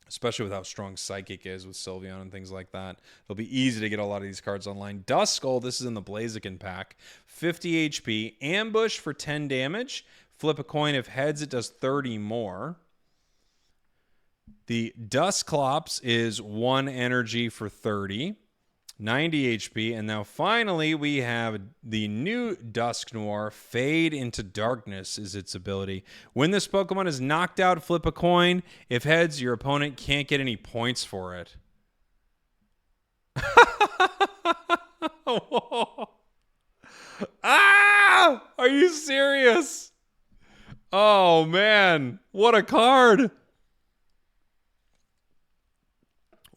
Especially with how strong Psychic is with Sylveon and things like that. It'll be easy to get a lot of these cards online. Duskull, this is in the Blaziken pack. 50 HP. Ambush for 10 damage. Flip a coin. If heads, it does 30 more. The Dusclops is 1 energy for 30. 90 HP. And now finally, we have the new Dusknoir. Fade into Darkness is its ability. When this Pokemon is knocked out, flip a coin. If heads, your opponent can't get any points for it. Ah! Are you serious? Oh, man. What a card.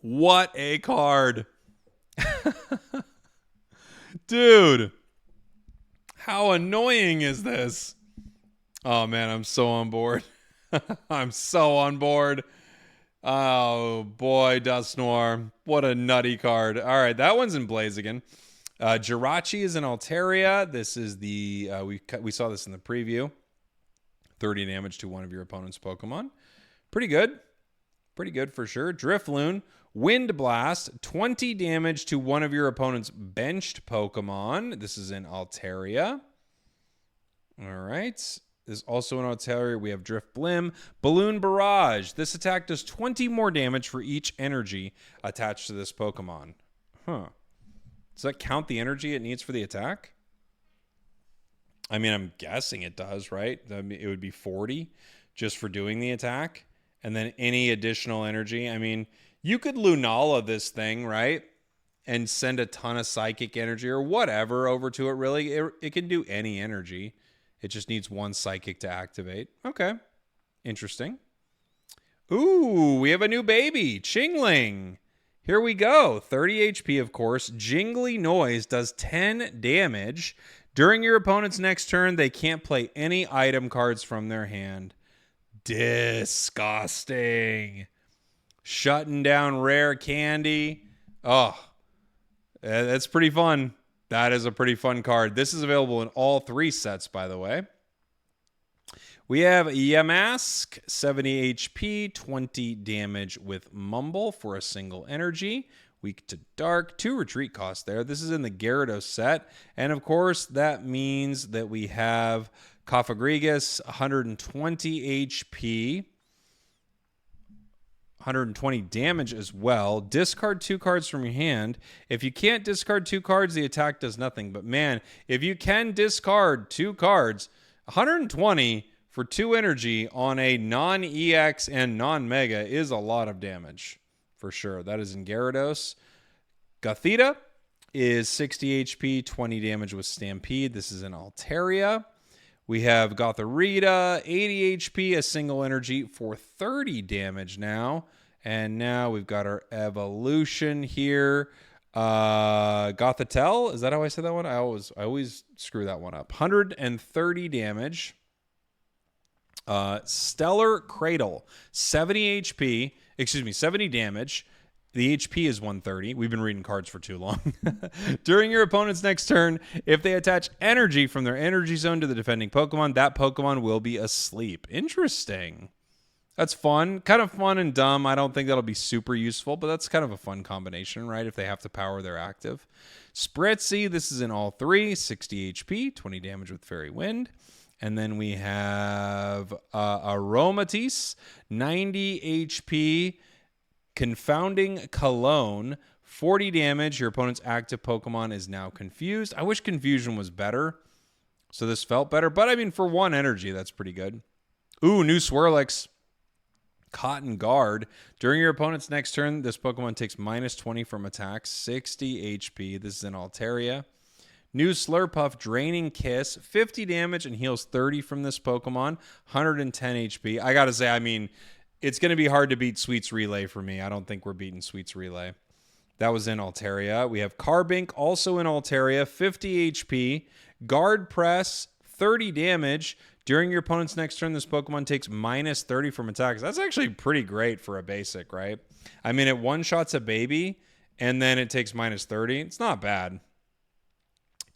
What a card. Dude. How annoying is this? Oh, man. I'm so on board. I'm so on board. Oh, boy. Dusknoir. What a nutty card. All right. That one's in Blaziken. Jirachi is in Altaria. This is the... we saw this in the preview. 30 damage to one of your opponent's Pokemon. Pretty good. Pretty good for sure. Drifloon, Wind Blast, 20 damage to one of your opponent's benched Pokemon. This is in Altaria. All right. This is also in Altaria. We have Drifblim, Balloon Barrage. This attack does 20 more damage for each energy attached to this Pokemon. Huh. Does that count the energy it needs for the attack? I mean, I'm guessing it does, right? I mean, it would be 40 just for doing the attack. And then any additional energy. I mean, you could Lunala this thing, right? And send a ton of psychic energy or whatever over to it, really. It can do any energy. It just needs 1 psychic to activate. Okay. Interesting. Ooh, we have a new baby. Chingling. Here we go. 30 HP, of course. Jingly Noise does 10 damage. During your opponent's next turn, they can't play any item cards from their hand. Disgusting. Shutting down rare candy. Oh, that's pretty fun. That is a pretty fun card. This is available in all 3 sets, by the way. We have Yamask, 70 HP, 20 damage with Mumble for a single energy. Weak to Dark, 2 retreat costs there. This is in the Gyarados set. And of course, that means that we have Cofagrigus, 120 HP, 120 damage as well. Discard 2 cards from your hand. If you can't discard 2 cards, the attack does nothing. But man, if you can discard 2 cards, 120 for 2 energy on a non-EX and non-Mega is a lot of damage, for sure. That is in Gyarados. Gothita is 60 HP, 20 damage with Stampede. This is in Altaria. We have Gothorita, 80 HP, a single energy for 30 damage now. And now we've got our evolution here. Gothitelle, is that how I say that one? I always screw that one up. 130 damage. Stellar Cradle, 70 HP, 70 damage. The HP is 130. We've been reading cards for too long. During your opponent's next turn, if they attach energy from their energy zone to the defending Pokemon, that Pokemon will be asleep. Interesting. That's fun. Kind of fun and dumb. I don't think that'll be super useful, but that's kind of a fun combination, right? If they have to power their active. Spritzy, this is in all 3, 60 HP, 20 damage with Fairy Wind. And then we have Aromatisse, 90 HP, Confounding Cologne, 40 damage. Your opponent's active Pokemon is now confused. I wish Confusion was better, so this felt better. But, I mean, for 1 energy, that's pretty good. Ooh, new Swirlix. Cotton Guard. During your opponent's next turn, this Pokemon takes minus 20 from attack, 60 HP. This is in Altaria. New Slurpuff, Draining Kiss, 50 damage and heals 30 from this Pokemon, 110 HP. I gotta say, I mean, it's going to be hard to beat Sweets Relay for me. I don't think we're beating Sweets Relay. That was in Altaria. We have Carbink, also in Altaria, 50 HP. Guard Press, 30 damage. During your opponent's next turn, this Pokemon takes minus 30 from attacks. That's actually pretty great for a basic, right? I mean, it one-shots a baby, and then it takes minus 30. It's not bad.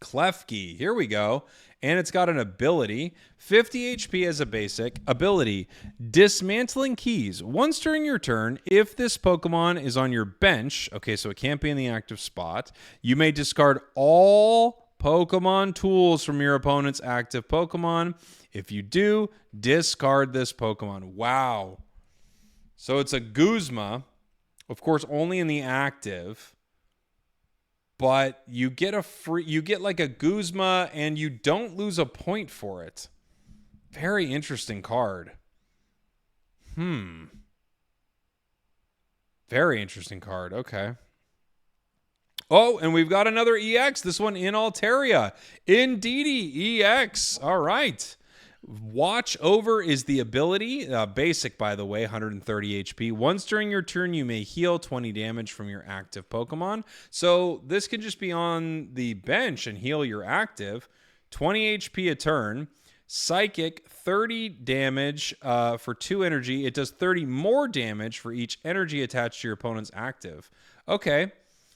Klefki, here we go. And it's got an ability, 50 HP as a basic. Ability, Dismantling Keys. Once during your turn, if this Pokemon is on your bench, okay, so it can't be in the active spot, you may discard all Pokemon tools from your opponent's active Pokemon. If you do, discard this Pokemon. Wow. So it's a Guzma, of course, only in the active. But you get like a Guzma and you don't lose a point for it. Very interesting card. Very interesting card. Okay. Oh, and we've got another EX. This one in Altaria. Indeedee EX. All right. Watch Over is the ability. Basic, by the way, 130 HP. Once during your turn, you may heal 20 damage from your active Pokemon. So this can just be on the bench and heal your active. 20 HP a turn. Psychic, 30 damage for 2 energy. It does 30 more damage for each energy attached to your opponent's active. Okay,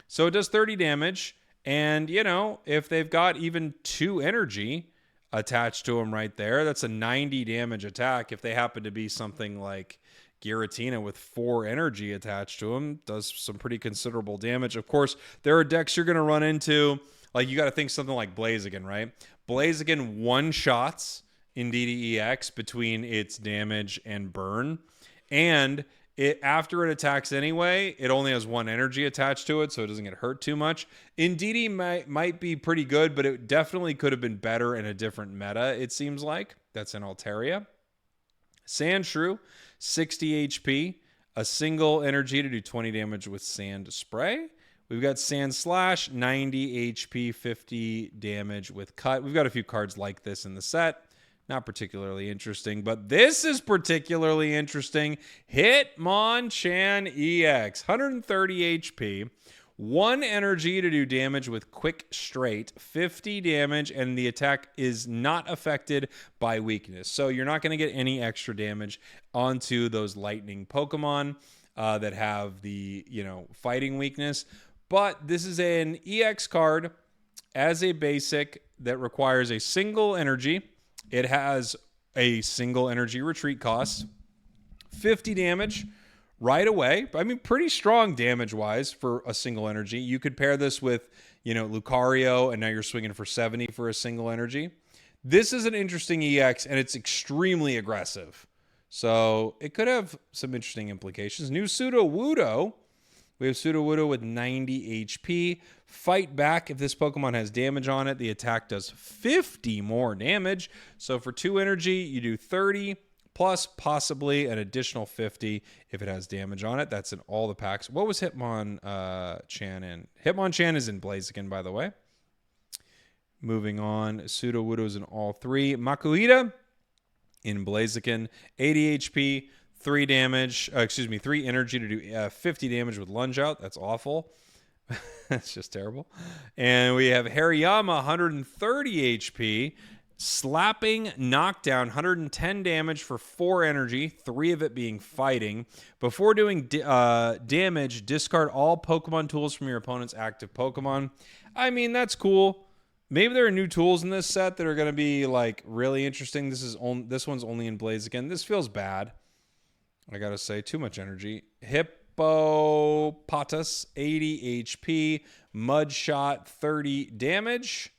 so it does 30 damage. And, you know, if they've got even 2 energy attached to them right there, that's a 90 damage attack. If they happen to be something like Giratina with 4 energy attached to them, does some pretty considerable damage. Of course, there are decks you're going to run into, like you got to think something like Blaziken, right? Blaziken one-shots Indeedee EX between its damage and burn, and after it attacks anyway, it only has 1 energy attached to it, so it doesn't get hurt too much. Indeedee might be pretty good, but it definitely could have been better in a different meta, it seems like. That's in Altaria. Sandshrew, 60 HP. A single energy to do 20 damage with Sand Spray. We've got Sand Slash, 90 HP, 50 damage with Cut. We've got a few cards like this in the set. Not particularly interesting, but this is particularly interesting. Hitmonchan EX, 130 HP. 1 energy to do damage with Quick Straight, 50 damage, and the attack is not affected by weakness. So you're not going to get any extra damage onto those lightning Pokemon that have the, fighting weakness. But this is an EX card as a basic that requires a single energy. It has a single energy retreat cost, 50 damage right away. I mean, pretty strong damage-wise for a single energy. You could pair this with, Lucario, and now you're swinging for 70 for a single energy. This is an interesting EX, and it's extremely aggressive. So it could have some interesting implications. New Sudowoodo. We have Sudowoodo with 90 HP. Fight back if this Pokemon has damage on it. The attack does 50 more damage. So for 2 energy, you do 30. Plus possibly an additional 50 if it has damage on it. That's in all the packs. What was Hitmonchan in? Hitmonchan is in Blaziken, by the way. Moving on, Sudowoodo's in all 3. Makuhita in Blaziken, 80 HP, 3 damage. 3 energy to do 50 damage with Lunge Out. That's awful. That's just terrible. And we have Hariyama, 130 HP. Slapping Knockdown, 110 damage for 4 energy, 3 of it being fighting. Before doing damage, discard all Pokemon tools from your opponent's active Pokemon. I mean, that's cool. Maybe there are new tools in this set that are going to be really interesting. This one's only in Blaziken. This feels bad. I gotta say, too much energy. Hippopotas, 80 HP. Mudshot, 30 damage.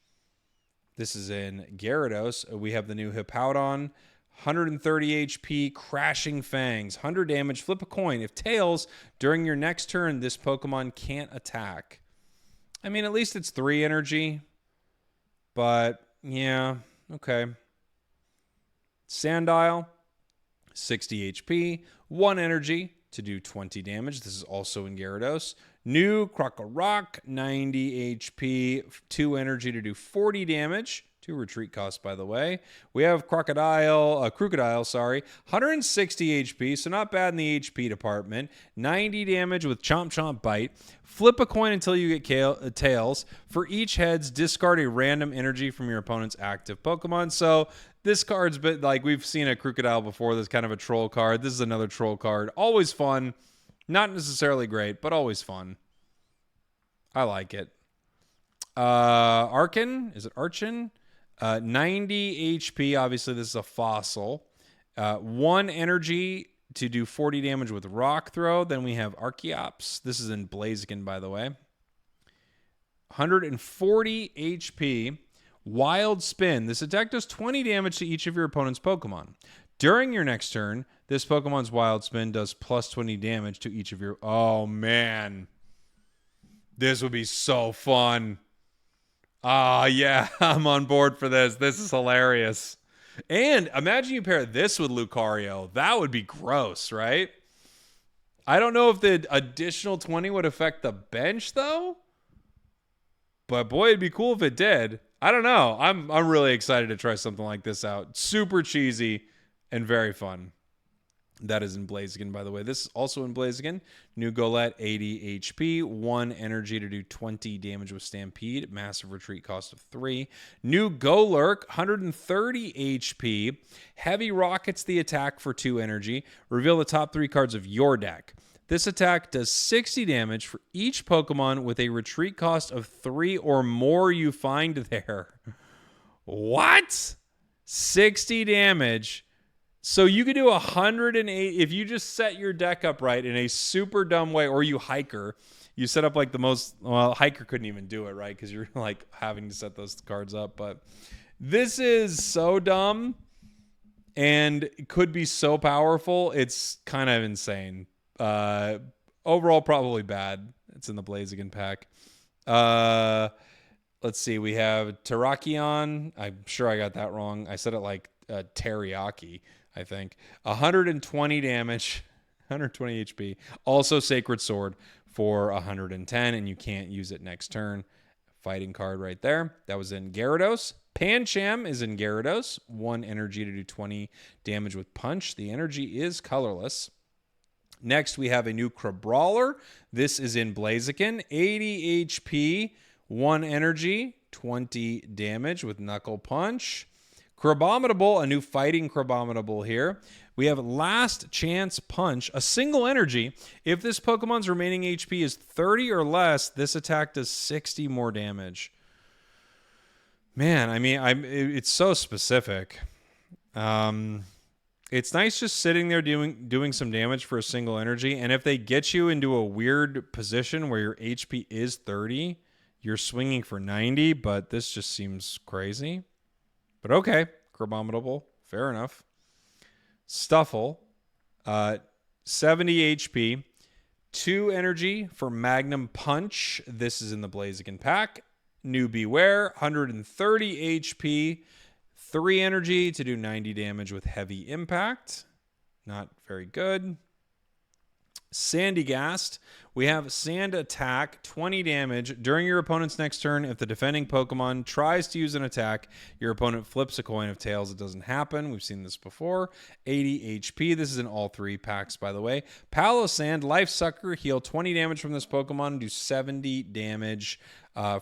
This is in Gyarados. We have the new Hippowdon, 130 HP, Crashing Fangs, 100 damage. Flip a coin. If tails, during your next turn, this Pokemon can't attack. I mean, at least it's 3 energy. But, yeah, okay. Sandile, 60 HP, 1 energy to do 20 damage. This is also in Gyarados. New Krokorok, 90 HP, 2 energy to do 40 damage. 2 retreat costs, by the way. We have Crocodile, 160 HP, so not bad in the HP department. 90 damage with Chomp Chomp Bite. Flip a coin until you get tails. For each heads, discard a random energy from your opponent's active Pokemon. So this card's been we've seen a Crocodile before. This kind of a troll card. This is another troll card. Always fun. Not necessarily great, but always fun. I like it. Archon. Is it Archon? 90 HP. Obviously, this is a fossil. 1 energy to do 40 damage with Rock Throw. Then we have Archeops. This is in Blaziken, by the way. 140 HP. Wild Spin. This attack does 20 damage to each of your opponent's Pokemon. During your next turn, this Pokemon's Wild Spin does plus 20 damage to each of your... Oh, man. This would be so fun. Yeah, I'm on board for this. This is hilarious. And imagine you pair this with Lucario. That would be gross, right? I don't know if the additional 20 would affect the bench, though. But boy, it'd be cool if it did. I don't know. I'm really excited to try something like this out. Super cheesy and very fun. That is in Blaziken, by the way. This is also in Blaziken. New Golett, 80 HP. 1 energy to do 20 damage with Stampede. Massive retreat cost of 3. New Golurk, 130 HP. Heavy Rockets the attack for 2 energy. Reveal the top 3 cards of your deck. This attack does 60 damage for each Pokemon with a retreat cost of 3 or more you find there. What? 60 damage. So you could do 108 if you just set your deck up right in a super dumb way, or you Hiker. You set up the most... Well, Hiker couldn't even do it, right? Because you're having to set those cards up. But this is so dumb and could be so powerful. It's kind of insane. Overall, probably bad. It's in the Blaziken pack. Let's see. We have Terrakion. I'm sure I got that wrong. I said it like teriyaki, I think. 120 damage, 120 HP. Also Sacred Sword for 110, and you can't use it next turn. fighting card right there. That was in Gyarados. Pancham is in Gyarados. 1 energy to do 20 damage with punch. The energy is colorless. Next, we have a new Crabrawler. This is in Blaziken. 80 HP, 1 energy, 20 damage with Knuckle Punch. Crabominable, a new fighting Crabominable here. We have Last Chance Punch, a single energy. If this Pokemon's remaining HP is 30 or less, this attack does 60 more damage. Man, I mean, it's so specific. It's nice just sitting there doing some damage for a single energy. And if they get you into a weird position where your HP is 30, you're swinging for 90, but this just seems crazy. But okay, Crabominable, fair enough. Stuffle, 70 HP, 2 energy for Magnum Punch. This is in the Blaziken pack. New Beware, 130 HP, 3 energy to do 90 damage with Heavy Impact. Not very good. Sandygast. We have Sand Attack, 20 damage. During your opponent's next turn, if the defending Pokemon tries to use an attack, your opponent flips a coin. Of tails, it doesn't happen. We've seen this before. 80 HP. This is in all 3 packs, by the way. Palossand, Life Sucker, heal 20 damage from this Pokemon, do 70 damage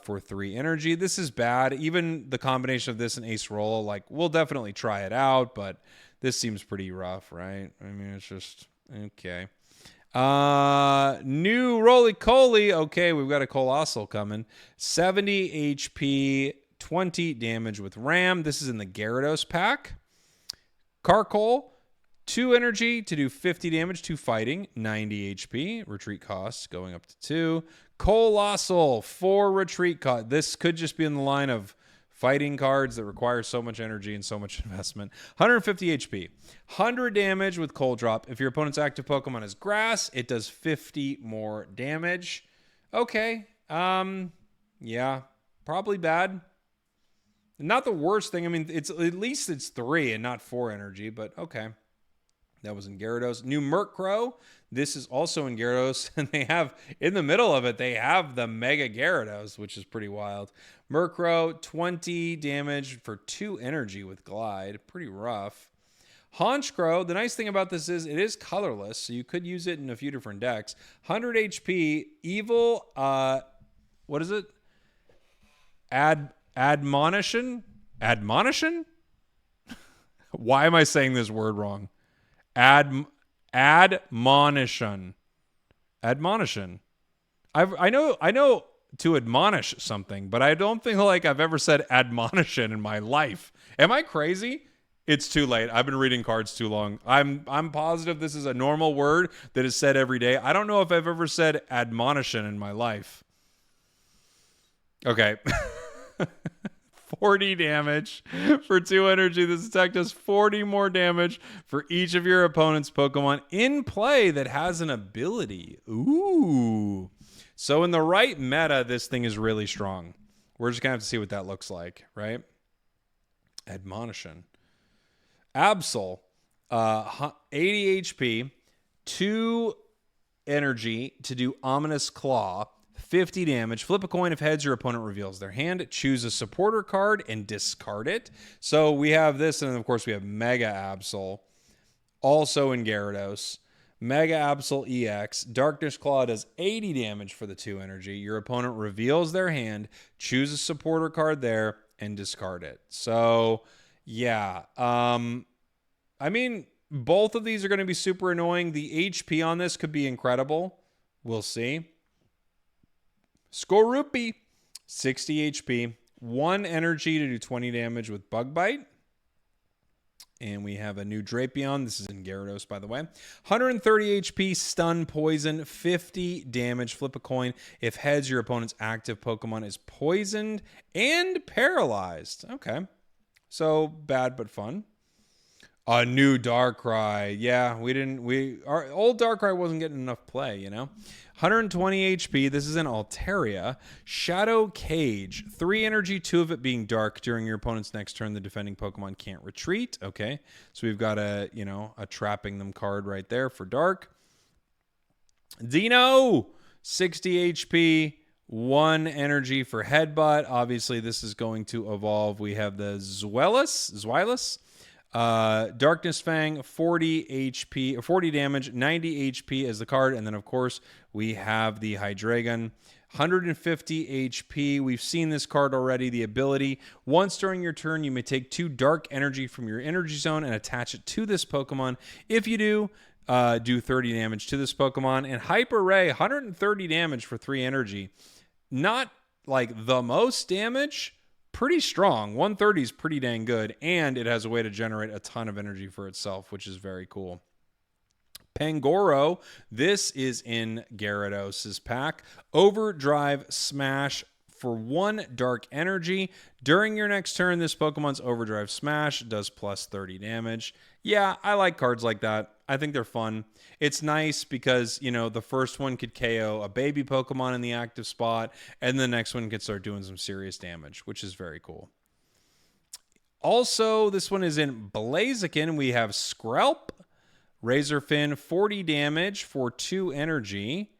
for 3 energy. This is bad. Even the combination of this and Acerola, like, we'll definitely try it out, but this seems pretty rough, right? I mean, it's just, okay. New Roly-Coly. Okay, we've got a Colossal coming. 70 HP, 20 damage with Ram. This is in the Gyarados pack. Carkol, 2 energy to do 50 damage, 2 fighting, 90 HP. Retreat cost going up to 2. Colossal, 4 retreat cost. This could just be in the line of fighting cards that require so much energy and so much investment. 150 HP. 100 damage with Cold Drop. If your opponent's active Pokemon is Grass, it does 50 more damage. Okay. Yeah. Probably bad. Not the worst thing. I mean, it's at least it's 3 and not 4 energy, but okay. That was in Gyarados. New Murkrow. This is also in Gyarados. And they have, in the middle of it, they have the Mega Gyarados, which is pretty wild. Murkrow, 20 damage for 2 energy with Glide. Pretty rough. Honchkrow. The nice thing about this is it is colorless, so you could use it in a few different decks. 100 HP. Evil, what is it? Admonition? Admonition? Why am I saying this word wrong? Admonition. Admonition. I know to admonish something, but I don't think like I've ever said admonition in my life. Am I crazy? It's too late. I've been reading cards too long. I'm positive this is a normal word that is said every day. I don't know if I've ever said admonition in my life. Okay. 40 damage for 2 energy. This attack does 40 more damage for each of your opponent's Pokemon in play that has an ability. Ooh. So in the right meta, this thing is really strong. We're just going to have to see what that looks like, right? Admonition. Absol. 80 HP. 2 energy to do Ominous Claw. 50 damage. Flip a coin. If heads, your opponent reveals their hand. Choose a supporter card and discard it. So we have this, and of course we have Mega Absol, also in Gyarados. Mega Absol EX. Darkness Claw does 80 damage for the 2 energy. Your opponent reveals their hand. Choose a supporter card there and discard it. So, yeah. I mean, both of these are going to be super annoying. The HP on this could be incredible. We'll see. Skorupi, 60 HP, 1 energy to do 20 damage with Bug Bite. And we have a new Drapion. This is in Gyarados, by the way. 130 HP, Stun, Poison, 50 damage. Flip a coin. If heads, your opponent's active Pokemon is poisoned and paralyzed. Okay. So, bad but fun. A new Darkrai. Yeah, our old Darkrai wasn't getting enough play, you know? 120 HP. This is an Altaria. Shadow Cage. 3 energy, 2 of it being dark. During your opponent's next turn, the defending Pokemon can't retreat. Okay. So we've got a trapping them card right there for dark. Dino. 60 HP. 1 energy for Headbutt. Obviously, this is going to evolve. We have the Zweilous. Darkness Fang, 40 HP, 40 damage, 90 HP as the card. And then, of course, we have the Hydreigon, 150 HP. We've seen this card already. The ability, once during your turn, you may take 2 dark energy from your energy zone and attach it to this Pokemon. If you do 30 damage to this Pokemon. And Hyper Ray, 130 damage for 3 energy. Not like the most damage, pretty strong. 130 is pretty dang good, and it has a way to generate a ton of energy for itself, which is very cool. Pangoro, this is in Gyarados' pack. Overdrive Smash for 1 dark energy. During your next turn, this Pokemon's Overdrive Smash does plus 30 damage. Yeah, I like cards like that. I think they're fun. It's nice because, you know, the first one could KO a baby Pokemon in the active spot, and the next one could start doing some serious damage, which is very cool. Also, this one is in Blaziken. We have Skrelp, Razorfin, 40 damage for 2 energy.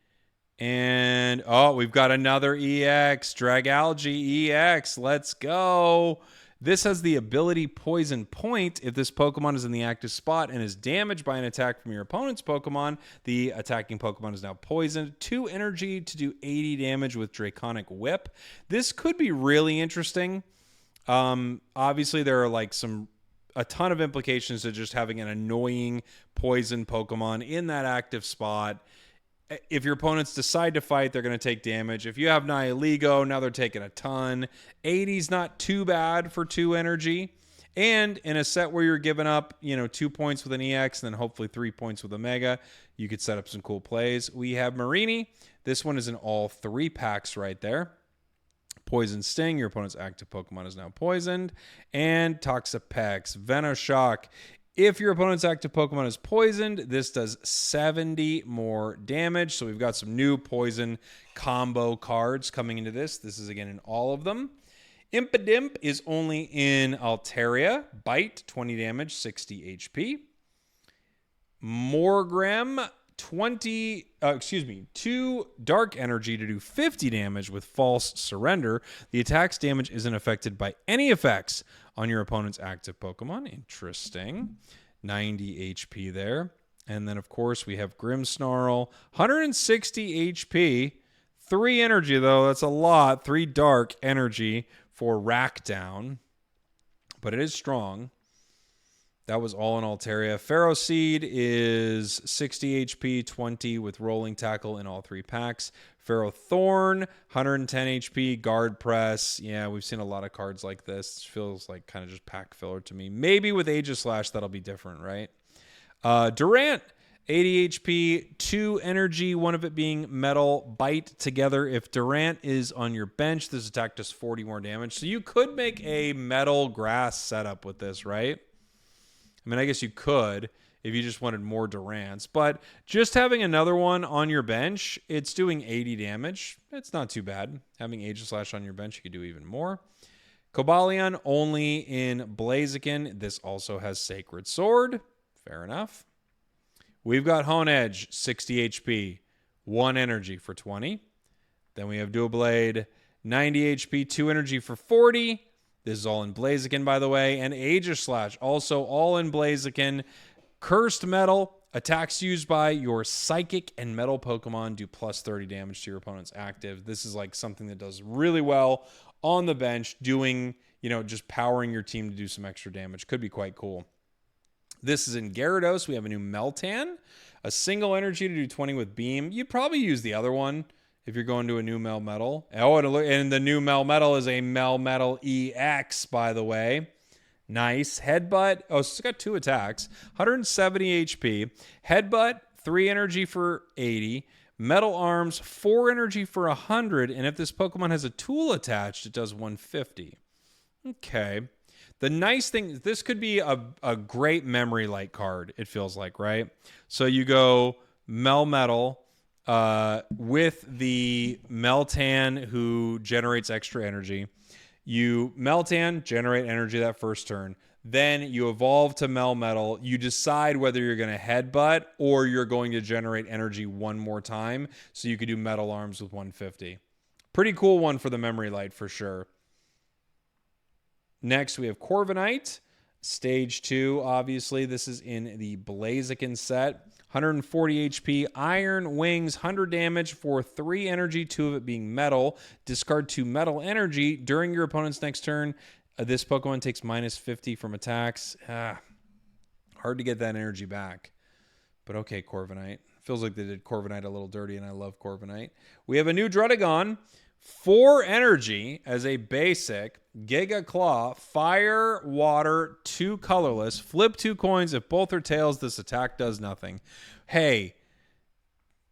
And, oh, we've got another EX, Dragalge EX. Let's go. This has the ability Poison Point. If this Pokemon is in the active spot and is damaged by an attack from your opponent's Pokemon, the attacking Pokemon is now poisoned. 2 energy to do 80 damage with Draconic Whip. This could be really interesting. Obviously, there are like a ton of implications to just having an annoying poison Pokemon in that active spot. If your opponents decide to fight, they're going to take damage. If you have Nihilego, now they're taking a ton. 80's not too bad for 2 energy. And in a set where you're giving up, 2 points with an EX and then hopefully 3 points with a Mega, you could set up some cool plays. We have Marini. This one is in all 3 packs right there. Poison Sting, your opponent's active Pokemon is now poisoned. And Toxapex, Venoshock. If your opponent's active Pokemon is poisoned, this does 70 more damage. So we've got some new poison combo cards coming into this. This is, again, in all of them. Impidimp is only in Altaria. Bite, 20 damage, 60 HP. Morgrem, 2 dark energy to do 50 damage with False Surrender. The attack's damage isn't affected by any effects on your opponent's active Pokemon. Interesting. 90 HP there. And then, of course, we have Grimmsnarl. 160 HP. 3 energy, though. That's a lot. 3 dark energy for Rackdown. But it is strong. That was all in Altaria. Ferroseed is 60 HP, 20 with Rolling Tackle in all 3 packs. Ferrothorn, 110 HP, Guard Press. Yeah, we've seen a lot of cards like this. It feels like kind of just pack filler to me. Maybe with Aegislash, that'll be different, right? Durant, 80 HP, 2 energy, one of it being Metal Bite together. If Durant is on your bench, this attack does 40 more damage. So you could make a Metal Grass setup with this, right? I mean, I guess you could if you just wanted more Durants. But just having another one on your bench, it's doing 80 damage. It's not too bad. Having Aegislash on your bench, you could do even more. Cobalion only in Blaziken. This also has Sacred Sword. Fair enough. We've got Honedge, 60 HP, 1 energy for 20. Then we have Doublade, 90 HP, 2 energy for 40. This is all in Blaziken, by the way. And Aegislash, also all in Blaziken. Cursed Metal, attacks used by your Psychic and Metal Pokemon do plus 30 damage to your opponent's active. This is like something that does really well on the bench, doing, just powering your team to do some extra damage. Could be quite cool. This is in Gyarados. We have a new Meltan, a single energy to do 20 with Beam. You'd probably use the other one if you're going to a new Melmetal. Oh, and the new Melmetal is a Melmetal EX, by the way. Nice. Headbutt. Oh, so it's got 2 attacks. 170 HP. Headbutt, 3 energy for 80. Metal Arms, 4 energy for 100. And if this Pokemon has a tool attached, it does 150. Okay. The nice thing, this could be a great memory light card, it feels like, right? So you go Melmetal, with the Meltan who generates extra energy. You Meltan, generate energy that first turn. Then you evolve to Melmetal. You decide whether you're going to Headbutt or you're going to generate energy one more time. So you could do Metal Arms with 150. Pretty cool one for the Memory Light for sure. Next, we have Corviknight. Stage 2, obviously. This is in the Blaziken set. 140 HP, Iron Wings, 100 damage for 3 energy, 2 of it being metal. Discard 2 metal energy. During your opponent's next turn, this Pokemon takes minus 50 from attacks. Hard to get that energy back. But okay, Corviknight. Feels like they did Corviknight a little dirty, and I love Corviknight. We have a new Druddigon. 4 energy as a basic. Giga Claw, Fire, Water, 2 colorless. Flip 2 coins. If both are tails, this attack does nothing. Hey,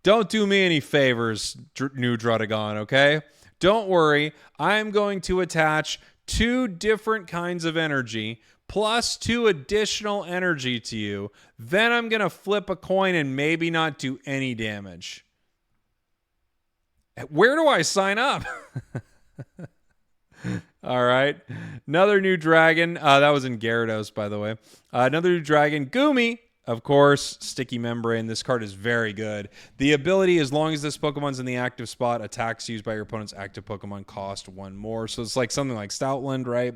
don't do me any favors, new Druddigon, okay? Don't worry. I'm going to attach 2 different kinds of energy plus 2 additional energy to you. Then I'm going to flip a coin and maybe not do any damage. Where do I sign up? All right. Another new dragon. That was in Gyarados, by the way. Another new dragon. Goomy, of course. Sticky Membrane. This card is very good. The ability, as long as this Pokemon's in the active spot, attacks used by your opponent's active Pokemon cost 1 more. So it's like something like Stoutland, right?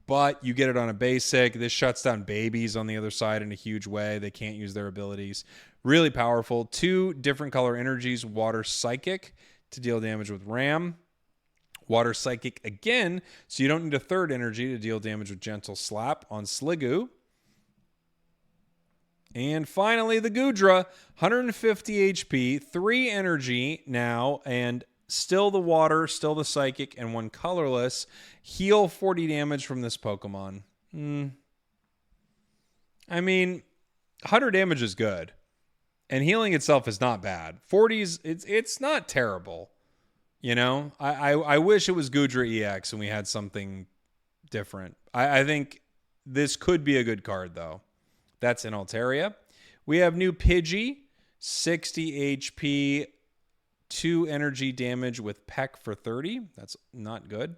But you get it on a basic. This shuts down babies on the other side in a huge way. They can't use their abilities. Really powerful. 2 different color energies. Water Psychic to deal damage with Ram. Water Psychic again, so you don't need a 3rd energy to deal damage with Gentle Slap on Sliggoo. And finally, the Goodra, 150 HP, 3 energy now, and still the Water, still the Psychic, and 1 colorless. Heal 40 damage from this Pokemon. I mean, 100 damage is good. And healing itself is not bad. 40s, it's not terrible. You know, I wish it was Goodra EX and we had something different. I think this could be a good card, though. That's in Altaria. We have new Pidgey, 60 HP, 2 energy damage with Peck for 30. That's not good.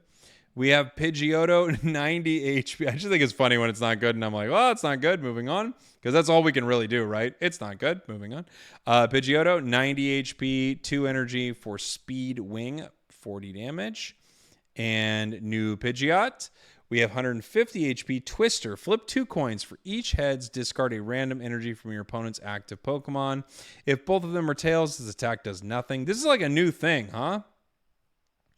We have Pidgeotto, 90 HP. I just think it's funny when it's not good, and I'm like, well, it's not good. Moving on. Because that's all we can really do, right? It's not good. Moving on. Pidgeotto, 90 HP, 2 energy for Speed Wing, 40 damage. And new Pidgeot. We have 150 HP, Twister. Flip 2 coins for each heads. Discard a random energy from your opponent's active Pokemon. If both of them are tails, this attack does nothing. This is like a new thing, huh?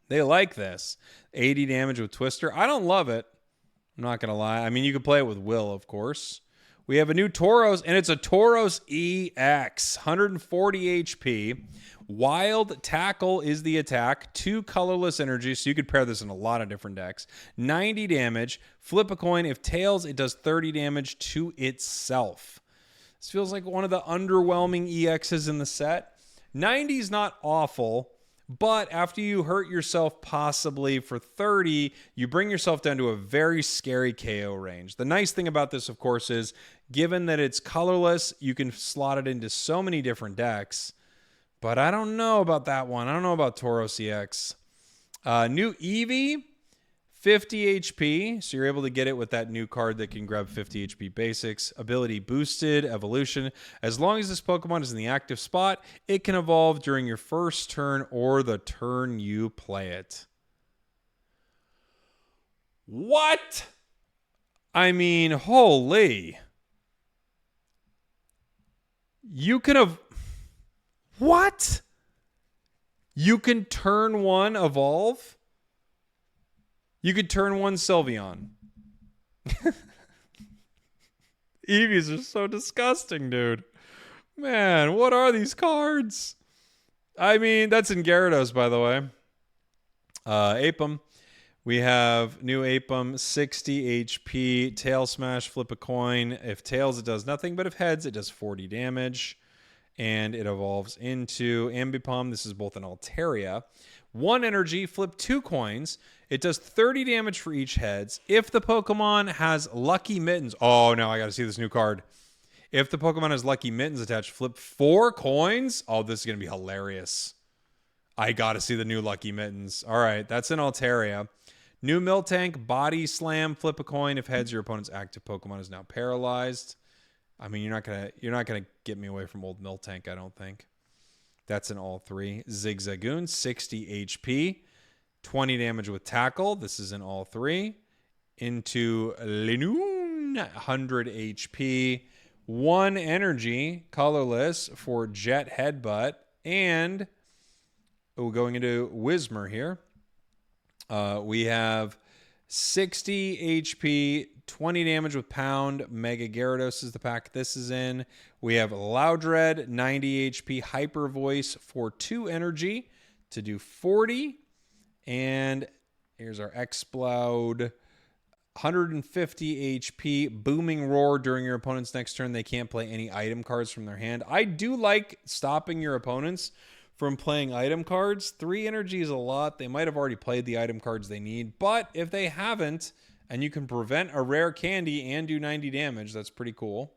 They like this. 80 damage with Twister. I don't love it. I'm not going to lie. I mean, you can play it with Will, of course. We have a new Tauros, and it's a Tauros EX. 140 HP. Wild Tackle is the attack. 2 colorless energy, so you could pair this in a lot of different decks. 90 damage. Flip a coin. If tails, it does 30 damage to itself. This feels like one of the underwhelming EXs in the set. 90 is not awful. But after you hurt yourself possibly for 30, you bring yourself down to a very scary KO range. The nice thing about this, of course, is given that it's colorless, you can slot it into so many different decks. But I don't know about that one. I don't know about Tauros EX. New Eevee, 50 HP. So you're able to get it with that new card that can grab 50 HP basics. Ability boosted, evolution. As long as this Pokemon is in the active spot, it can evolve during your first turn or the turn you play it. What? I mean, holy. You can have... What? You can turn 1 evolve? You could turn 1 Sylveon. Eevees are so disgusting, dude. Man, what are these cards? I mean, that's in Gyarados, by the way. Apom. We have new Apom, 60 HP. Tail Smash, flip a coin. If tails, it does nothing, but if heads, it does 40 damage. And it evolves into Ambipom. This is both an Altaria. 1 energy, flip 2 coins. It does 30 damage for each heads. If the Pokemon has Lucky Mittens... Oh, no, I got to see this new card. If the Pokemon has Lucky Mittens attached, flip 4 coins. Oh, this is going to be hilarious. I got to see the new Lucky Mittens. All right, that's in Altaria. New Miltank, Body Slam, flip a coin. If heads, your opponent's active Pokemon is now paralyzed. I mean, you're not gonna get me away from old Miltank, I don't think. That's in all 3. Zigzagoon, 60 HP. 20 damage with Tackle. This is in all three. Into Linoon, 100 HP. 1 energy, colorless for Jet Headbutt. And going into Whismur here. We have 60 HP, 20 damage with Pound. Mega Gyarados is the pack this is in. We have Loudred, 90 HP, Hyper Voice for 2 energy to do 40. And here's our Explode. 150 HP, Booming Roar. During your opponent's next turn, they can't play any item cards from their hand. I do like stopping your opponents from playing item cards. 3 energy is a lot. They might have already played the item cards they need, but if they haven't, and you can prevent a rare candy and do 90 damage, that's pretty cool.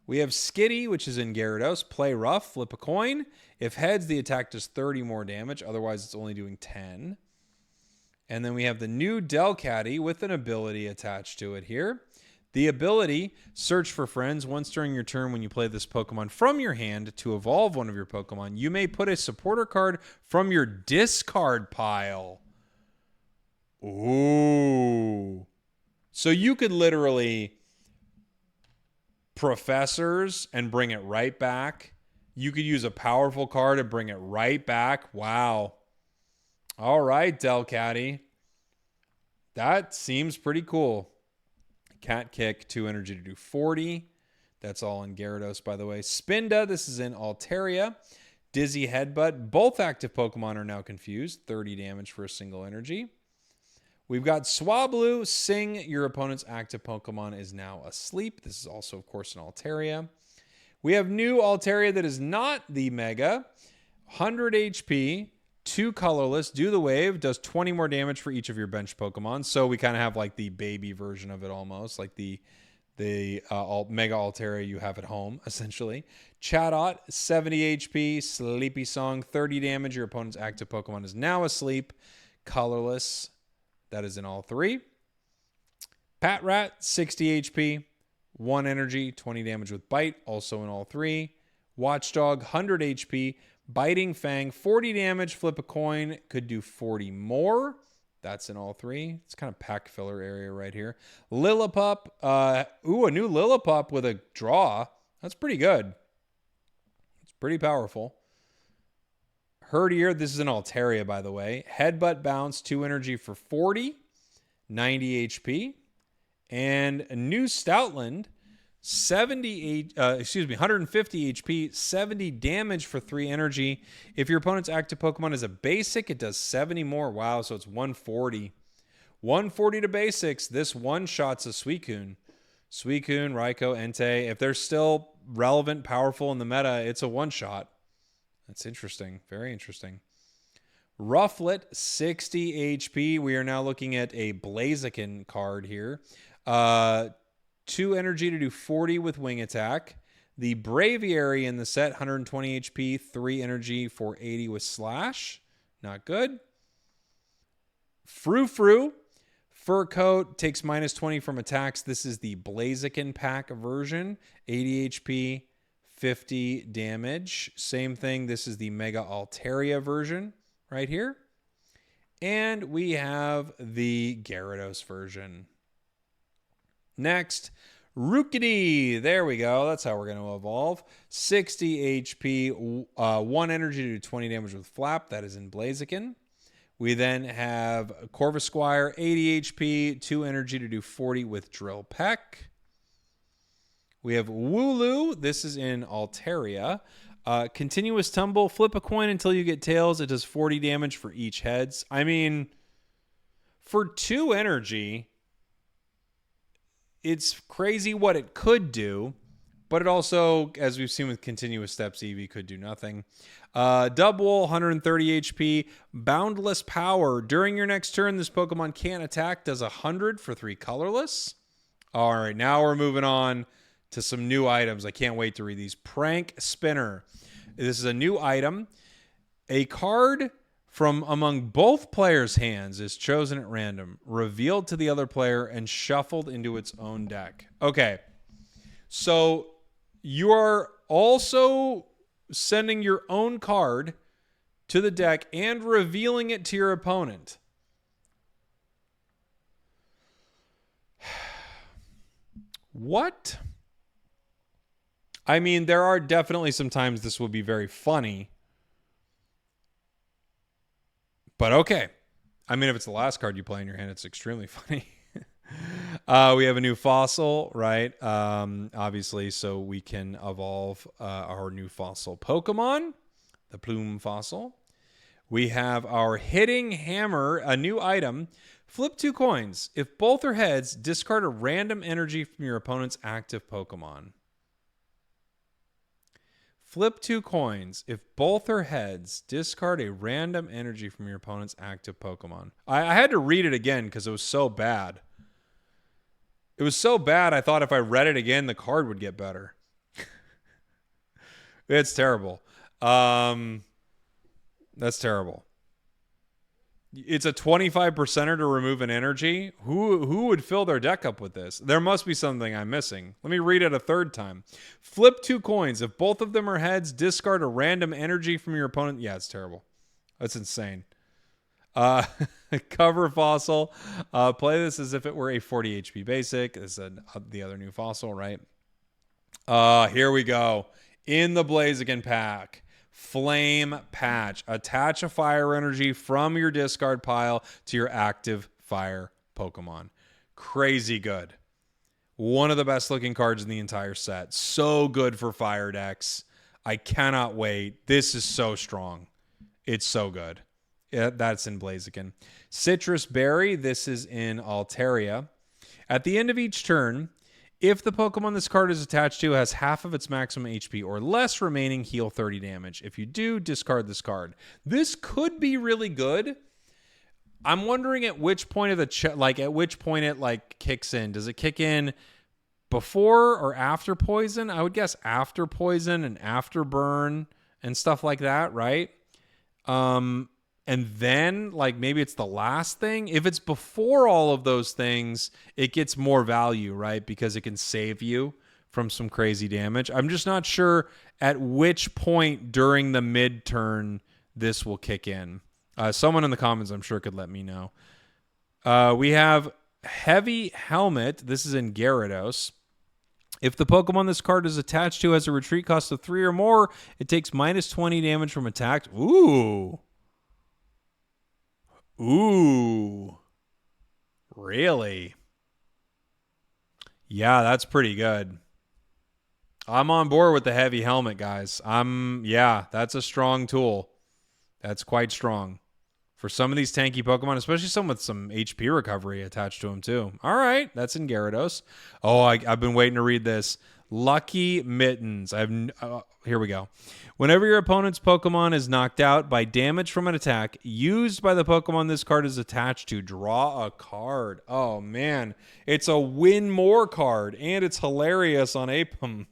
We have Skitty, which is in Gyarados. Play rough, flip a coin. If heads, the attack does 30 more damage. Otherwise, it's only doing 10. And then we have the new Delcatty with an ability attached to it here. The ability, search for friends. Once during your turn when you play this Pokemon from your hand to evolve one of your Pokemon, you may put a supporter card from your discard pile. Ooh. So you could literally Professors and bring it right back. You could use a powerful card and bring it right back. Wow. All right, Delcatty. That seems pretty cool. Cat Kick, 2 energy to do 40. That's all in Gyarados, by the way. Spinda, this is in Altaria. Dizzy Headbutt. Both active Pokemon are now confused. 30 damage for a single energy. We've got Swablu. Sing, your opponent's active Pokemon is now asleep. This is also, of course, in Altaria. We have new Altaria that is not the Mega. 100 HP. 2 colorless, do the wave, does 20 more damage for each of your bench Pokemon. So we kind of have like the baby version of it almost, like the Mega Altaria you have at home, essentially. Chatot, 70 HP, Sleepy Song, 30 damage. Your opponent's active Pokemon is now asleep. Colorless, that is in all three. Patrat, 60 HP, 1 energy, 20 damage with Bite, also in all three. Watchdog, 100 HP, Biting Fang, 40 damage, flip a coin, could do 40 more. That's in all three. It's kind of pack filler area right here. Lillipup, a new Lillipup with a draw. That's pretty good. It's pretty powerful. Herdier, this is an Altaria, by the way. Headbutt Bounce, 2 energy for 40, 90 HP. And a new Stoutland, 150 HP, 70 damage for 3 energy. If your opponent's active Pokemon is a basic, it does 70 more. Wow, so it's 140. 140 to basics. This one-shots a Suicune. Suicune, Raikou, Entei. If they're still relevant, powerful in the meta, it's a one-shot. That's interesting. Very interesting. Rufflet, 60 HP. We are now looking at a Blaziken card here. 2 energy to do 40 with Wing Attack. The Braviary in the set, 120 HP, 3 energy for 80 with Slash. Not good. Frou-Frou, Fur Coat, takes minus 20 from attacks. This is the Blaziken pack version. 80 HP, 50 damage. Same thing. This is the Mega Altaria version right here. And we have the Gyarados version. Next, Grookey. There we go. That's how we're going to evolve. 60 HP, 1 energy to do 20 damage with Flap. That is in Blaziken. We then have Corvisquire, 80 HP, 2 energy to do 40 with Drill Peck. We have Wooloo. This is in Altaria. Continuous Tumble. Flip a coin until you get tails. It does 40 damage for each heads. I mean, for 2 energy, it's crazy what it could do, but it also, as we've seen with Continuous Steps, Eevee could do nothing. Dubwool, 130 HP. Boundless Power. During your next turn, this Pokemon can't attack. Does 100 for 3 colorless. All right, now we're moving on to some new items. I can't wait to read these. Prank Spinner. This is a new item. A card from among both players' hands is chosen at random, revealed to the other player, and shuffled into its own deck. Okay, so you are also sending your own card to the deck and revealing it to your opponent. What? I mean, there are definitely some times this will be very funny. But okay. I mean, if it's the last card you play in your hand, it's extremely funny. We have a new fossil, right? Obviously, so we can evolve our new fossil Pokemon, the Plume fossil. We have our Hitting Hammer, a new item. Flip 2 coins. If both are heads, discard a random energy from your opponent's active Pokemon. Flip 2 coins. If both are heads, discard a random energy from your opponent's active Pokemon. I had to read it again because it was so bad. It was so bad, I thought if I read it again, the card would get better. It's terrible. That's terrible. It's a 25%er to remove an energy. Who would fill their deck up with this? There must be something I'm missing. Let me read it a third time. Flip 2 coins. If both of them are heads, discard a random energy from your opponent. Yeah, it's terrible. That's insane. Cover fossil. Play this as if it were a 40 HP basic. This is the other new fossil, right? Here we go. In the Blaziken pack. Flame Patch. Attach a fire energy from your discard pile to your active fire Pokemon. Crazy good. One of the best looking cards in the entire set. So good for fire decks. I cannot wait. This is so strong. It's so good. Yeah, that's in Blaziken. Citrus Berry. This is in Altaria. At the end of each turn, if the Pokemon this card is attached to has half of its maximum HP or less remaining, heal 30 damage. If you do, discard this card. This could be really good. I'm wondering at which point of the at which point it kicks in. Does it kick in before or after poison? I would guess after poison and after burn and stuff like that, right? And then, maybe it's the last thing. If it's before all of those things, it gets more value, right? Because it can save you from some crazy damage. I'm just not sure at which point during the mid-turn this will kick in. Someone in the comments, I'm sure, could let me know. We have Heavy Helmet. This is in Gyarados. If the Pokemon this card is attached to has a retreat cost of 3 or more, it takes minus 20 damage from attack. Ooh. Really? Yeah, that's pretty good. I'm on board with the Heavy Helmet, guys. Yeah, that's a strong tool. That's quite strong. For some of these tanky Pokemon, especially some with some HP recovery attached to them too. All right, that's in Gyarados. Oh, I've been waiting to read this. Lucky Mittens. Here we go. Whenever your opponent's Pokemon is knocked out by damage from an attack used by the Pokemon this card is attached to, draw a card. Oh, man. It's a win more card, and it's hilarious on Apom.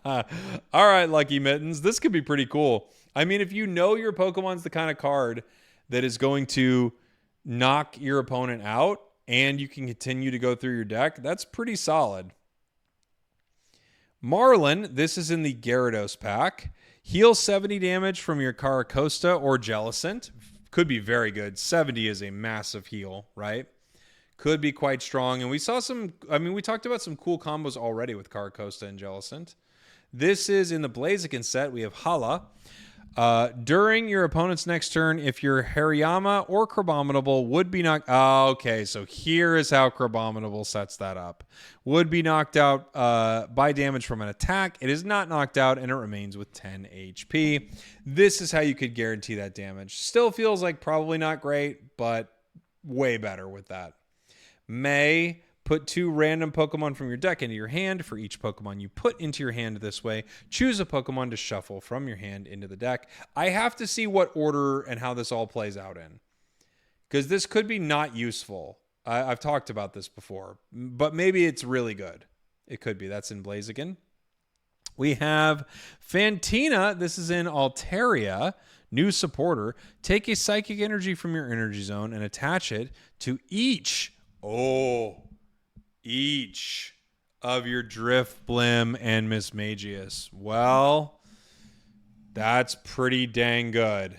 All right, Lucky Mittens. This could be pretty cool. I mean, if you know your Pokemon's the kind of card that is going to knock your opponent out, and you can continue to go through your deck, that's pretty solid. Marlin, this is in the Gyarados pack. Heal 70 damage from your Caracosta or Jellicent. Could be very good. 70 is a massive heal, right? Could be quite strong. And we saw we talked about some cool combos already with Caracosta and Jellicent. This is in the Blaziken set. We have Hala. During your opponent's next turn, if your Hariyama or Crabominable would be knocked... Oh, okay, so here is how Crabominable sets that up. Would be knocked out by damage from an attack. It is not knocked out, and it remains with 10 HP. This is how you could guarantee that damage. Still feels like probably not great, but way better with that. May... Put 2 random Pokemon from your deck into your hand. For each Pokemon you put into your hand this way, choose a Pokemon to shuffle from your hand into the deck. I have to see what order and how this all plays out in, because this could be not useful. I've talked about this before, but maybe it's really good. It could be. That's in Blaziken. We have Fantina. This is in Altaria. New supporter. Take a Psychic Energy from your Energy Zone and attach it to each of your Drifblim and Mismagius. Well, that's pretty dang good.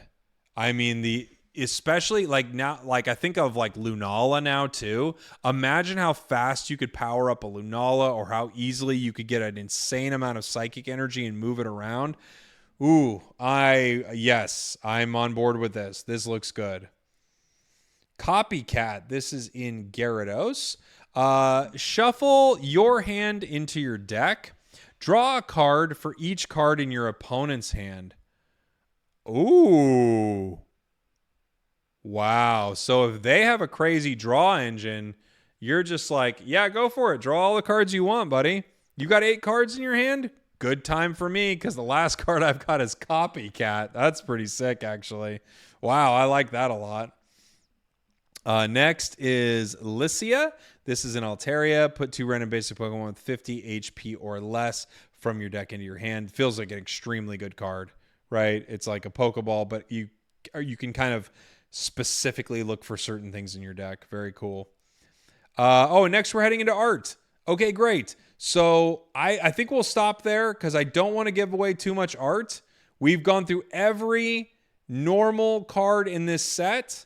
I mean, especially like now, like I think of like Lunala now too. Imagine how fast you could power up a Lunala, or how easily you could get an insane amount of psychic energy and move it around. Ooh, yes, I'm on board with this. This looks good. Copycat. This is in Gyarados. Shuffle your hand into your deck. Draw a card for each card in your opponent's hand. Ooh. Wow. So if they have a crazy draw engine, you're just like, yeah, go for it. Draw all the cards you want, buddy. You got 8 cards in your hand? Good time for me, because the last card I've got is Copycat. That's pretty sick, actually. Wow, I like that a lot. Next is Lycia. This is an Altaria. Put 2 random basic Pokemon with 50 HP or less from your deck into your hand. Feels like an extremely good card, right? It's like a Pokeball, but you can kind of specifically look for certain things in your deck. Very cool. And next we're heading into art. Okay, great. So I think we'll stop there because I don't want to give away too much art. We've gone through every normal card in this set.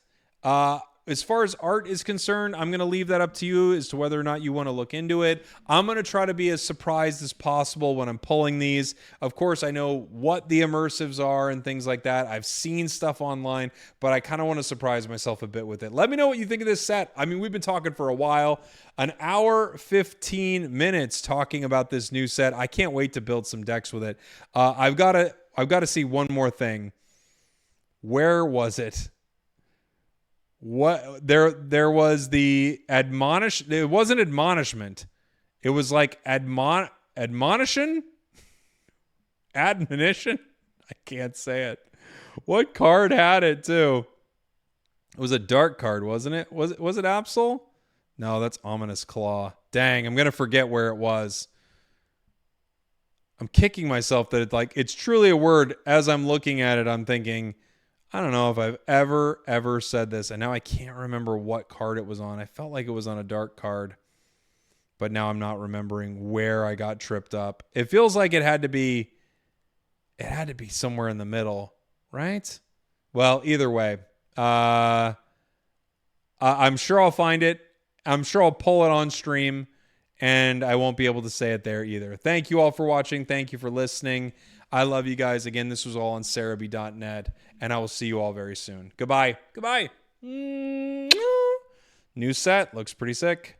As far as art is concerned, I'm going to leave that up to you as to whether or not you want to look into it. I'm going to try to be as surprised as possible when I'm pulling these. Of course, I know what the immersives are and things like that. I've seen stuff online, but I kind of want to surprise myself a bit with it. Let me know what you think of this set. I mean, we've been talking for a while. An hour, 15 minutes talking about this new set. I can't wait to build some decks with it. I've got to see one more thing. Where was it? What there was the it wasn't admonishment. It was like admonition? Admonition? I can't say it. What card had it too? It was a dark card, wasn't it? Was it Absol? No, that's Ominous Claw. Dang, I'm going to forget where it was. I'm kicking myself that it's truly a word. As I'm looking at it, I'm thinking, I don't know if I've ever said this, and now I can't remember what card it was on. I felt like it was on a dark card, but now I'm not remembering where I got tripped up. It feels like it had to be somewhere in the middle, right? Well, either way, I'm sure I'll find it. I'm sure I'll pull it on stream, and I won't be able to say it there either. Thank you all for watching. Thank you for listening. I love you guys. Again, this was all on Cerebi.net, and I will see you all very soon. Goodbye. Goodbye. New set. Looks pretty sick.